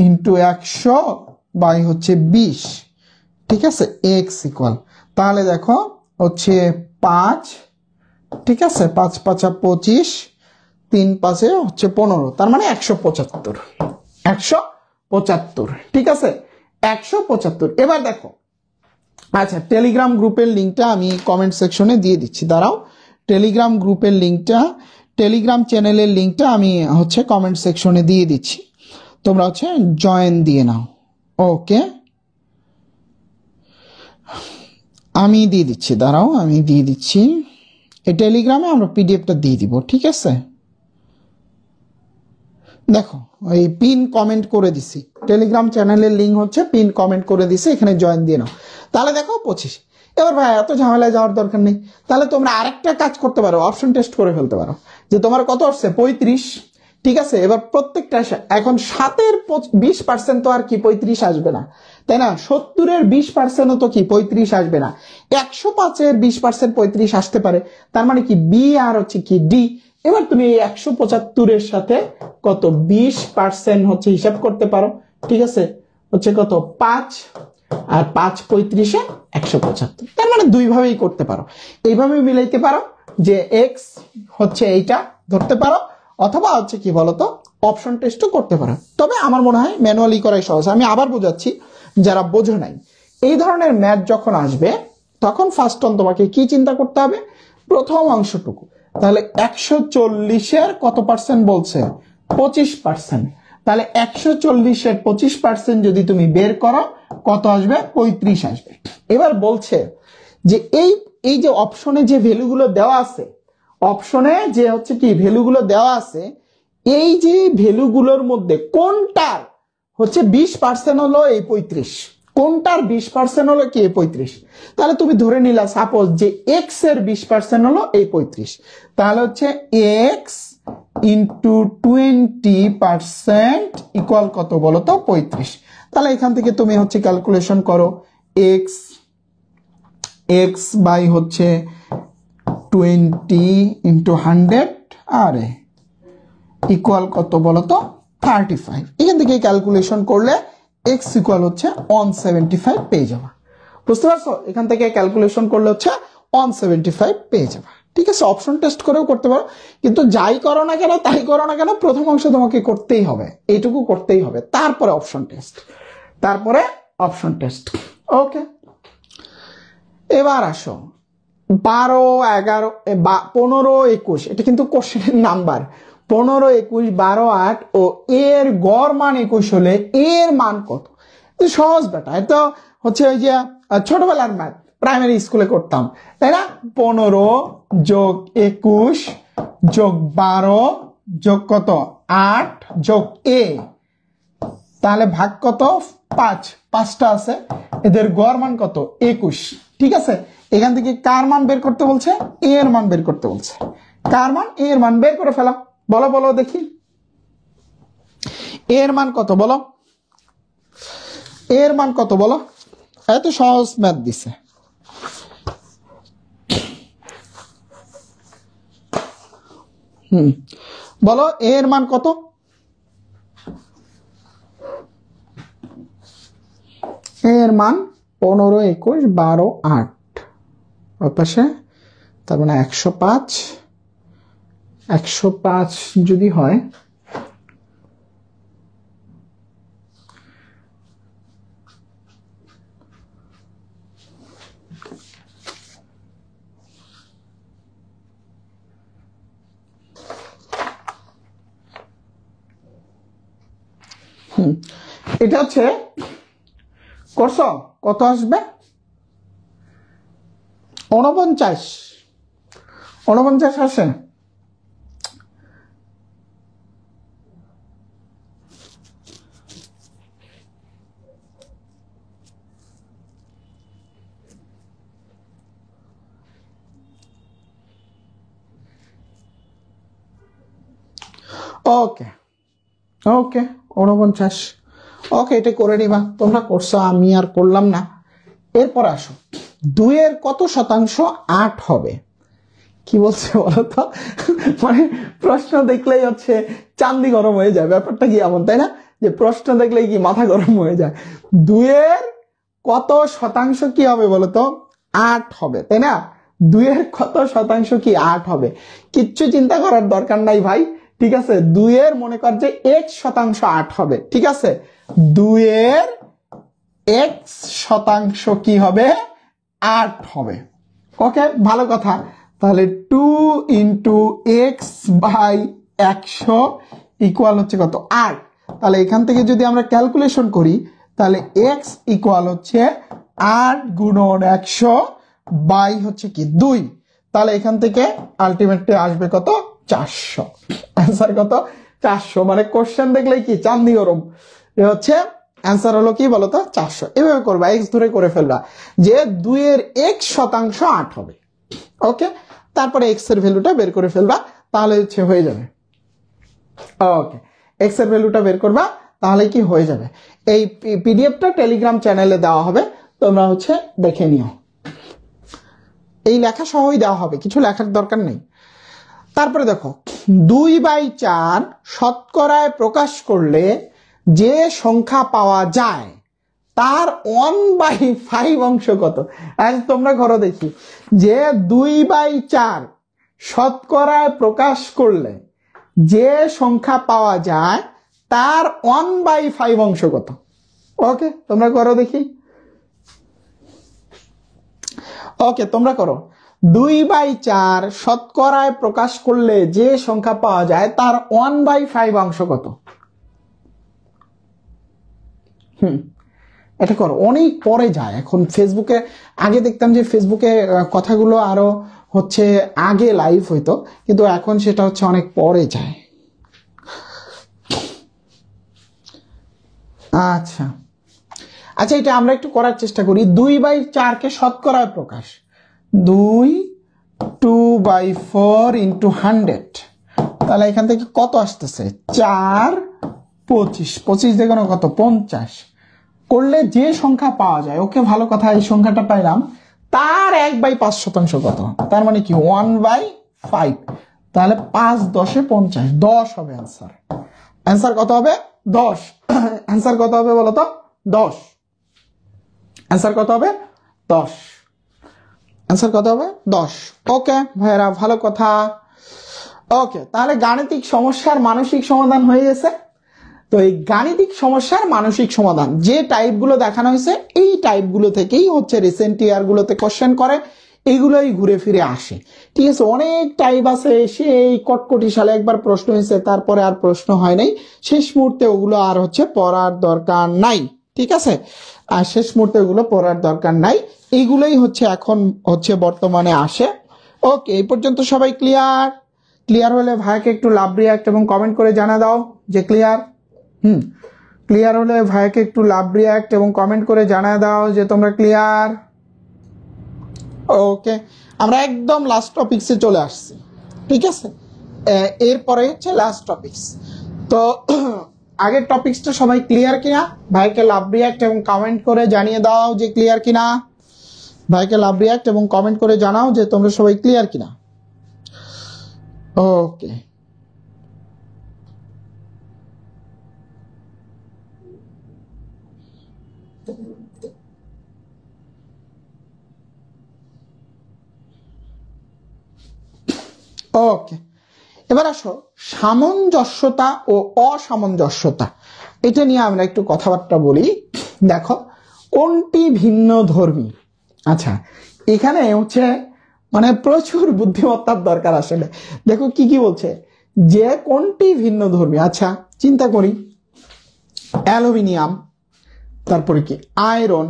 ইন্টু 100 বাই হচ্ছে 20, ঠিক আছে, এক্স ইকুয়াল, তাহলে দেখো হচ্ছে 5, ঠিক আছে, 5 5 25, 3 5 হচ্ছে 15, তার মানে 175, 175, ঠিক আছে, 175। এবার দেখো, আচ্ছা টেলিগ্রাম গ্রুপের লিঙ্কটা আমি কমেন্ট সেকশনে দিয়ে দিচ্ছি, দাঁড়াও, টেলিগ্রাম গ্রুপের লিঙ্কটা, টেলিগ্রাম চ্যানেলের লিঙ্কটা আমি হচ্ছে কমেন্ট সেকশনে দিয়ে দিচ্ছি, তোমরা হচ্ছে জয়েন দিয়ে নাও। ওকে, আমি দিয়ে দিচ্ছি, দাঁড়াও আমি দিয়ে দিচ্ছি, এই টেলিগ্রামে আমরা পিডিএফটা দিয়ে দিব, ঠিক আছে। দেখো এই পিন কমেন্ট করে দিছি, টেলিগ্রাম চ্যানেলের লিঙ্ক হচ্ছে পিন কমেন্ট করে দিছি, এখানে জয়েন দিয়ে নাও, তাহলে দেখো 25। এবার ভাই এত ঝামেলায় যাওয়ার দরকার নেই, তাহলে তোমরা আরেকটা কাজ করতে পারো, অপশন টেস্ট করে ফেলতে পারো যে তোমার কত আসছে 35, ঠিক আছে। এবার প্রত্যেকটা এখন 7-এর 20% তো আর কি 35 আসবে না, তাই না, 70-এর 20% তো কি 35 আসবে না, 105-এর 20% 35 আসতে পারে, তার মানে কি বি আর হচ্ছে কি ডি। এবার তুমি এই 175-এর সাথে কত 20% হচ্ছে হিসাব করতে পারো, ঠিক আছে, হচ্ছে কত 5 আর 5 35-এ 175, তার মানে দুই ভাবেই করতে পারো, এইভাবে মিলাইতে পারো যে এক্স হচ্ছে এইটা ধরতে পারো, অথবা হচ্ছে কি বলতো অপশন টেস্টও করতে পারো, তবে আমার মনে হয় ম্যানুয়ালি করাই সহজ। আমি আবার বোঝাচ্ছি যারা বোঝো নাই, এই ধরনের ম্যাথ যখন আসবে তখন ফার্স্ট অন তোমাকে কি চিন্তা করতে হবে, প্রথম অংশটুকু, তাহলে 140-এর কত পার্সেন্ট বলছে 25%, তাহলে 140-এর 25% যদি তুমি বের করো কত আসবে 35 আসবে। এবার বলছে যে এই যে অপশনে যে ভ্যালুগুলো দেওয়া আছে, অপশনে যে হচ্ছে কি ভ্যালুগুলো দেওয়া আছে, এই যে ভ্যালুগুলোর মধ্যে কোনটার হচ্ছে 20% হলো এই 35, কোনটার 20% হলো কি 35, তাহলে তুমি ধরে নিলা সাপোজ যে এক্স এর 20% হলো এই 35, তাহলে হচ্ছে এক্স ইন্টু 20% ইকুয়াল কত বলো তো 35। তাহলে এখান থেকে তুমি হচ্ছে ক্যালকুলেশন করো, এক্স এক্স বাই হচ্ছে 20 ইন্টু 100 আর ইকুয়াল কত বলো তো 35। এখান থেকে ক্যালকুলেশন করলে x ইকুয়াল হচ্ছে 175 পেয়ে যাবা, বুঝতে পারছো, এখান থেকে ক্যালকুলেশন করলে হচ্ছে 175 পেয়ে যাবা, ঠিক আছে। অপশন টেস্ট করেও করতে পারো, কিন্তু যাই করো না কেন তাই করো না কেন প্রথম অংশ তোমাকে করতেই হবে, এইটুকু করতেই হবে, তারপরে অপশন টেস্ট, তারপরে অপশন টেস্ট। ওকে, এবার আসো 12 11 15 21, এটা কিন্তু কোশ্চেনের নাম্বার, 15 21 12 8 ও এর গড় মান 21 হলে এর মান কত, সহজ বেটা, এটা হচ্ছে ওই যে ছোটবেলার ম্যাথ প্রাইমারি স্কুলে করতাম, তাই না, 15 যোগ 21 যোগ 12 যোগ কত 8 যোগ এ, তাহলে ভাগ কত 5, 5টা আছে, এদের গড় মান কত 21, ঠিক আছে। এখান থেকে কার মান বের করতে বলছে, এ এর মান বের করতে বলছে, কার মান, এ এর মান বের করে ফেলা, বলো বলো দেখি এর মান কত বলো, এর মান কত বলো, এত সহজ ম্যাথ দিছে। বলো এর মান কত, এর মান 15 21 12 8, ওই পাশে তার মানে 105 যদি হয়, এটা হচ্ছে করছো কত আসবে 49 আসে, ওকে ওকে 49, ওকে এটা করে নিবা, তোমরা করছো আমি আর করলাম না। এরপর আসো 2 এর কত শতাংশ 8 হবে, কি বলছে বলতো, মানে প্রশ্ন দেখলেই হচ্ছে চান্দি গরম হয়ে যায়, ব্যাপারটা কি এমন তাই না, যে প্রশ্ন দেখলেই কি মাথা গরম হয়ে যায়। 2-এর কত শতাংশ কি হবে বলতো, 8 হবে তাই না, 2-এর কত শতাংশ কি 8 হবে, কিচ্ছু চিন্তা করার দরকার নাই ভাই, ঠিক আছে। 2-এর মনে কর যে x% 8 হবে, ঠিক আছে, 2-এর x% কি হবে, 8 হবে। ওকে, ভালো কথা। তাহলে 2 ইন্টু x বাই 100 ইকুয়াল হচ্ছে কত, 8। তাহলে এখান থেকে যদি আমরা ক্যালকুলেশন করি তাহলে x ইকুয়াল হচ্ছে 8 গুণন 100 বাই হচ্ছে কি 2। তাহলে এখান থেকে আলটিমেটলি আসবে কত, 400। অ্যান্সার কত, 400। মানে কোশ্চেন দেখলেই কি চান্দি গরম, এ হচ্ছে অ্যান্সার হলো কি বলতো, 400। এভাবে করবা, x ধরে করে ফেলবা যে 2-এর x% 8 হবে। ওকে, তারপরে x এর ভ্যালুটা বের করে ফেলবা, তাহলে হচ্ছে হয়ে যাবে। ওকে, x এর ভ্যালুটা বের করবা, তাহলে কি হয়ে যাবে। এই পিডিএফটা টেলিগ্রাম চ্যানেলে দেওয়া হবে, তোমরা হচ্ছে দেখে নিও। এই লেখা সহই দেওয়া হবে, কিছু লেখার দরকার নেই। তারপরে দেখো 2/4 শতকরায় প্রকাশ করলে যে সংখ্যা পাওয়া যায় তার 1/5 অংশ কত। আজ তোমরা করো দেখি, যে 2/4 শতকরায় প্রকাশ করলে যে সংখ্যা পাওয়া যায় তার 1/5 অংশ কত। ওকে, তোমরা করো দেখি। ওকে, তোমরা করো। 2/4 শতকরায় প্রকাশ করলে যে সংখ্যা পাওয়া যায় তার 1/5 অংশ কত। এটা করো, অনেক পরে যায়। এখন ফেসবুকে আগে দেখতাম যে ফেসবুকে কথাগুলো আরো হচ্ছে আগে লাইভ হইতো, কিন্তু এখন সেটা হচ্ছে অনেক পরে যায়। আচ্ছা আচ্ছা, এটা আমরা একটু করার চেষ্টা করি। 2/4 কে শতকরায় প্রকাশ, 2/4 ইন্টু 100, তাহলে এখান থেকে কত আসতেছে, 4 25, 25 দেখো না কত, 50 করলে যে সংখ্যা পাওয়া যায়। ওকে, ভালো কথা, এই সংখ্যাটা পাইলাম, তার 1/5% কত, তার মানে কি 1/5। তাহলে 5 10 50, 10 হবে অ্যান্সার। অ্যান্সার কত হবে, 10। অ্যান্সার কত হবে বলো তো, 10। অ্যান্সার কত হবে, 10। অ্যান্সার কত হবে, 10। ওকে ভাইরা, ভালো কথা। ওকে, তাহলে গাণিতিক সমস্যার মানসিক সমাধান হয়ে গেছে। তো এই গাণিতিক সমস্যার মানসিক সমাধান যে টাইপগুলো দেখানো হয়েছে, এই টাইপগুলো থেকেই হচ্ছে রিসেন্ট ইয়ারগুলোতে কোশ্চেন করে, এগুলোই ঘুরে ফিরে আসে। ঠিক আছে, অনেক টাইপ আছে, সেই কটকটি সালে একবার প্রশ্ন হয়েছে, তারপরে আর প্রশ্ন হয় নাই, শেষ মুহূর্তে ওগুলো আর হচ্ছে পড়ার দরকার নাই। ঠিক আছে, আর শেষ মুহূর্তে ওগুলো পড়ার দরকার নাই, এইগুলোই হচ্ছে এখন হচ্ছে বর্তমানে আসে। ওকে, এই পর্যন্ত সবাই ক্লিয়ার? ক্লিয়ার হলে ভাইকে একটু লাভ রিয়াক্ট এবং কমেন্ট করে জানা দাও যে ক্লিয়ার। ক্লিয়ার হলে ভাইকে একটু লাভ রিয়াক্ট এবং কমেন্ট করে জানা দাও যে তোমরা ক্লিয়ার। ওকে, আমরা একদম লাস্ট টপিক্সে চলে আসছি। ঠিক আছে, এরপরে হচ্ছে লাস্ট টপিক্স। তো আগের টপিক্সটা সবাই ক্লিয়ার কিনা? ভাইকে লাভ রিয়াক্ট এবং কমেন্ট করে জানিয়ে দাও যে ক্লিয়ার কিনা। ভাইকে লাভ রিয়াক্ট এবং কমেন্ট করে জানাও যে তোমরা সবাই ক্লিয়ার কিনা। ওকে, ওকে, এবার আসো সামঞ্জস্যতা ও অসামঞ্জস্যতা, এটা নিয়ে আমরা একটু কথাবার্তা বলি। দেখো, কোনটি ভিন্ন ধর্মী। আচ্ছা, এখানে হচ্ছে মানে প্রচুর বুদ্ধিমত্তার দরকার আসলে। দেখো কি কি বলছে, যে কোনটি ভিন্ন ধর্মী। আচ্ছা চিন্তা করি, অ্যালুমিনিয়াম, তারপরে কি আয়রন,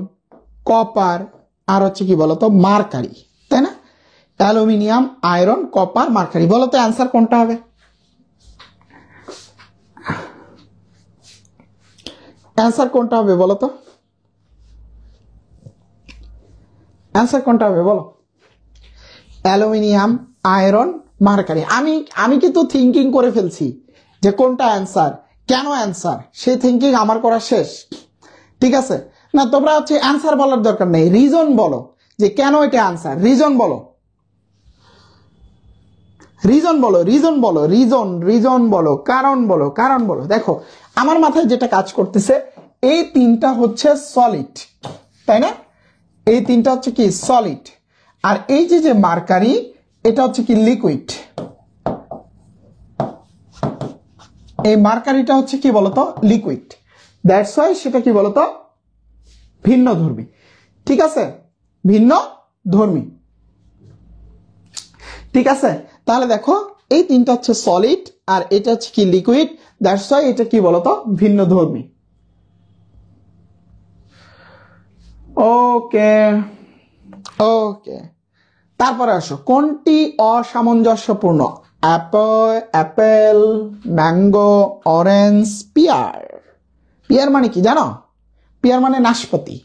কপার, আর হচ্ছে কি বলতো মার্কারি, তাই না? অ্যালুমিনিয়াম, আয়রন, কপার, মার্কারি, বলতো অ্যান্সার কোনটা হবে? অ্যান্সার কোনটা হবে বলতো? অ্যান্সার কোনটা হবে বলো? Aluminium, iron, mercury. আমি কিন্তু থিঙ্কিং করে ফেলছি যে কোনটা অ্যান্সার, কেন অ্যান্সার, সেই থিঙ্কিং আমার করা শেষ। ঠিক আছে না, তোমরা হচ্ছে অ্যান্সার বলার দরকার নেই, রিজন বলো যে কেন এটা অ্যান্সার, রিজন বলো। রিজন বলো, রিজন বলো, রিজন বলো, কারণ বলো। দেখো আমার মাথায় যেটা কাজ করতেছে, এই তিনটা হচ্ছে সলিড, তাই না? এই তিনটা হচ্ছে কি সলিড, আর এই যে মার্কারি এটা হচ্ছে কি লিকুইড। এই মার্কারিটা হচ্ছে কি বলতো লিকুইড, দ্যাটস ওয়াই সেটা কি বলতো ভিন্ন ধর্মী। ঠিক আছে, ভিন্ন ধর্মী। ঠিক আছে, তাহলে দেখো এই তিনটা হচ্ছে সলিড আর এটা হচ্ছে কি লিকুইড, দ্যাটস ওয়াই এটা কি বলতো ভিন্ন ধর্মী। ওকে ওকে, তারপরে আসো, কোনটি অসামঞ্জস্যপূর্ণ? Apple, mango, orange, pear. Pear মানে কি জানো? পিয়ার মানে নাশপাতি।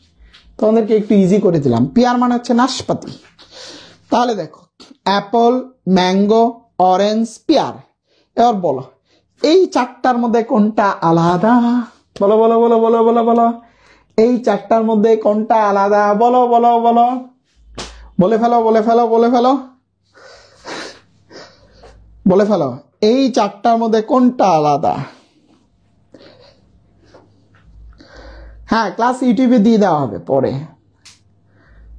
তোমাদেরকে একটু ইজি করে দিলাম, পিয়ার মানে হচ্ছে নাশপাতি। তাহলে দেখো অ্যাপল, ম্যাঙ্গো, অরেঞ্জ, পিয়ার। এবার বলো এই চারটার মধ্যে কোনটা আলাদা? বলো বলো বলো বলো বলো বলো, এই চারটার মধ্যে কোনটা আলাদা? বলো বলো বলো, বলে ফেলো বলে ফেলো বলে ফেলো বলে ফেলো, এই চারটার মধ্যে কোনটা আলাদা? হ্যাঁ, ক্লাস ইউটিউবে দিয়ে দেওয়া হবে, পরে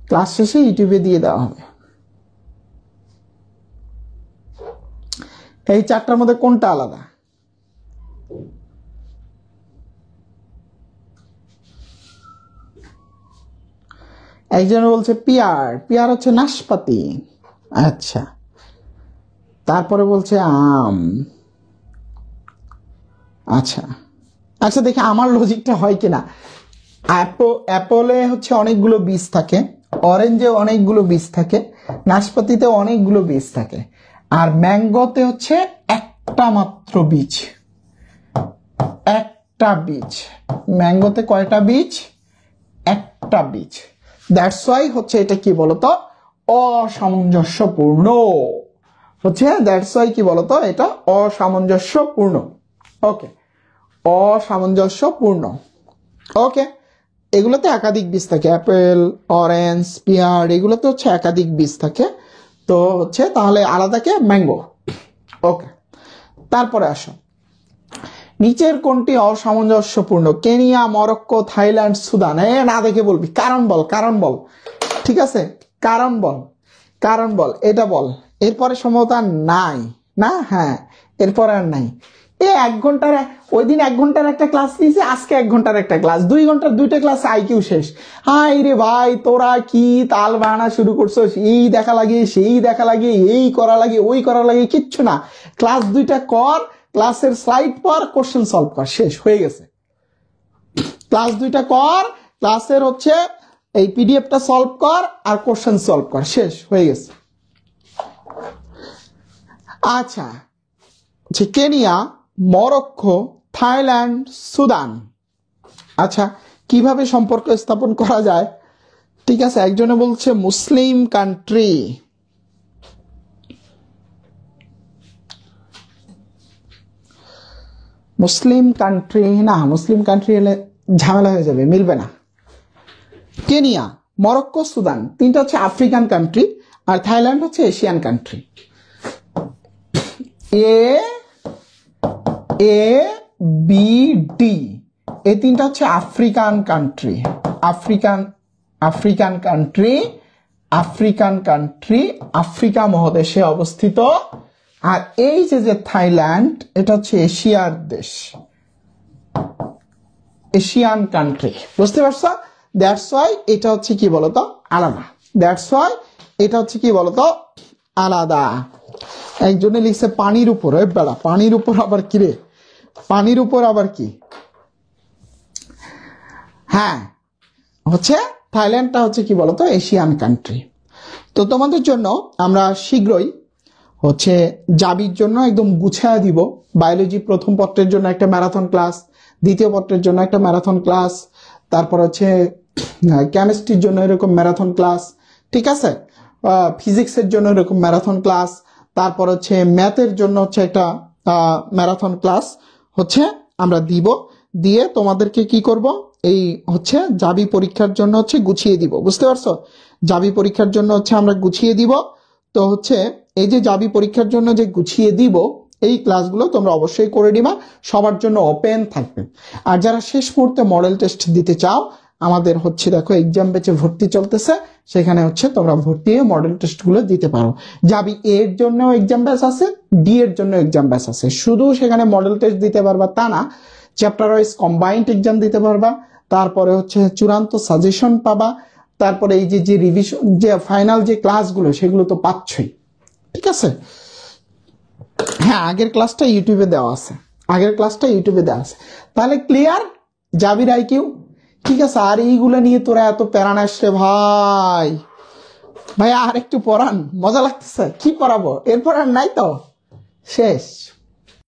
ক্লাস শেষে ইউটিউবে দিয়ে দেওয়া হবে। এই চারটার মধ্যে কোনটা আলাদা? একজন বলছে পিয়ার, পিয়ার হচ্ছে নাশপাতি। আচ্ছা, তারপরে বলছে আম। আচ্ছা আচ্ছা, দেখি আমার লজিকটা হয় কিনা। অ্যাপলে হচ্ছে অনেকগুলো বীজ থাকে, অরেঞ্জে অনেকগুলো বীজ থাকে, নাশপাতিতে অনেকগুলো বীজ থাকে, আর ম্যাঙ্গোতে হচ্ছে একটা মাত্র বীজ, একটা বীজ। ম্যাঙ্গোতে কয়টা বীজ? একটা বীজ। দ্যাটস ওয়াই হচ্ছে এটা কি বলতো অসামঞ্জস্যপূর্ণ হচ্ছে, দ্যাটস ওয়াই কি বলতো এটা অসামঞ্জস্যপূর্ণ। ওকে, অসামঞ্জস্যপূর্ণ। ওকে, এগুলোতে একাধিক বীজ থাকে, অ্যাপেল, অরেঞ্জ, পিয়ার, এগুলোতে হচ্ছে একাধিক বীজ থাকে, তো হচ্ছে তাহলে আলাদা কে? ম্যাঙ্গো। ওকে, তারপরে আসো, নিচের কোনটি অসামঞ্জস্যপূর্ণ? Kenya, Morocco, Thailand, Sudan. না দেখে বলবি, কারণ বল, কারণ বল। ঠিক আছে, কারণ বল, কারণ বল, এটা বল। এরপরে সম্ভবত আর নাই না? হ্যাঁ, এরপরে আর নাই। এক ঘন্টার, ওই দিন 1 ঘন্টার একটা ক্লাস নিয়েছে, আজকে 1 ঘন্টার একটা ক্লাস, 2 ঘন্টার 2টা ক্লাস, আইকিউ শেষ। হাই রে ভাই, তোরা কি তাল বাহানা শুরু করছো? এই দেখা লাগে, সেই দেখা লাগে, এই করা লাগে, ওই করা লাগে, কিচ্ছু না। ক্লাস 2টা কর, ক্লাসের স্লাইড পর, কোশ্চেন সলভ কর, শেষ হয়ে গেছে। ক্লাস 2টা কর, ক্লাসের হচ্ছে এই পিডিএফটা সলভ কর আর কোশ্চেন সলভ কর, শেষ হয়ে গেছে। আচ্ছা, কেনিয়া, মরক্কো, থাইল্যান্ড, সুদান। আচ্ছা, কিভাবে সম্পর্ক স্থাপন করা যায়? ঠিক আছে, একজনে বলছে মুসলিম কান্ট্রি। মুসলিম কান্ট্রি না, মুসলিম কান্ট্রি হলে ঝামেলা হয়ে যাবে, মিলবে না। কেনিয়া, মরক্কো, সুদান, তিনটা হচ্ছে আফ্রিকান কান্ট্রি, আর থাইল্যান্ড হচ্ছে Asian country. A B D, এই তিনটা হচ্ছে African country. African country, African country, Africa মহাদেশে অবস্থিত। আর এই যে থাইল্যান্ড, এটা হচ্ছে এশিয়ার দেশ, এশিয়ান কান্ট্রি। বুঝতে পারছো? দ্যাটস ওয়াই এটা হচ্ছে কি বলতো আলাদা। দ্যাটস ওয়াই এটা হচ্ছে কি বলতো আলাদা। একজনে লিখছে পানির উপর। বেড়া, পানির উপর আবার কি রে? পানির উপর আবার কি? হ্যাঁ, হচ্ছে থাইল্যান্ডটা হচ্ছে কি বলতো এশিয়ান কান্ট্রি। তো তোমাদের জন্য আমরা শীঘ্রই হচ্ছে জাবির জন্য একদম গুছায়া দিব। বায়োলজি প্রথম পত্রের জন্য একটা ম্যারাথন ক্লাস, দ্বিতীয় পত্রের জন্য একটা ম্যারাথন ক্লাস, তারপর হচ্ছে কেমিস্ট্রির জন্য এরকম ম্যারাথন ক্লাস, ঠিক আছে, ফিজিক্সের জন্য এরকম ম্যারাথন ক্লাস, তারপর হচ্ছে ম্যাথের জন্য হচ্ছে একটা ম্যারাথন ক্লাস হচ্ছে আমরা দিব। দিয়ে তোমাদেরকে কি করব, এই হচ্ছে জাবি পরীক্ষার জন্য হচ্ছে গুছিয়ে দিব। বুঝতে পারছো? জাবি পরীক্ষার জন্য হচ্ছে আমরা গুছিয়ে দিব। তো হচ্ছে এই যে জাবি পরীক্ষার জন্য যে গুছিয়ে দিব এই ক্লাসগুলো তোমরা অবশ্যই করে নিবা, সবার জন্য ওপেন থাকবে। আর যারা শেষ মুহূর্তে মডেল টেস্ট দিতে চাও, আমাদের হচ্ছে দেখো এক্সাম ব্যাচে ভর্তি চলতেছে, সেখানে হচ্ছে তোমরা ভর্তি হয়ে মডেল টেস্ট গুলো দিতে পারো। জাবি এর জন্য এক্সাম ব্যাচ আছে, ডি এর জন্য এক্সাম ব্যাচ আছে। শুধু সেখানে মডেল টেস্ট দিতে পারবা তা না, চ্যাপ্টার ওয়াইজ কম্বাইন্ড এক্সাম দিতে পারবা, তারপরে হচ্ছে চূড়ান্ত সাজেশন পাবা, তারপরে এই যে রিভিশন যে ফাইনাল যে ক্লাসগুলো সেগুলো তো পাচ্ছই, ঠিক আছে। হ্যাঁ, আগের ক্লাসটা ইউটিউবে দেওয়া আছে, তাহলে ক্লিয়ার জাবির আইকিউ, ঠিক আছে। আর এইগুলো নিয়ে তোরা এত প্যারা নাস রে ভাই, আর একটু পড়ান, মজা লাগতেছে, কি পড়াবো, এরপর আর নাই তো, শেষ।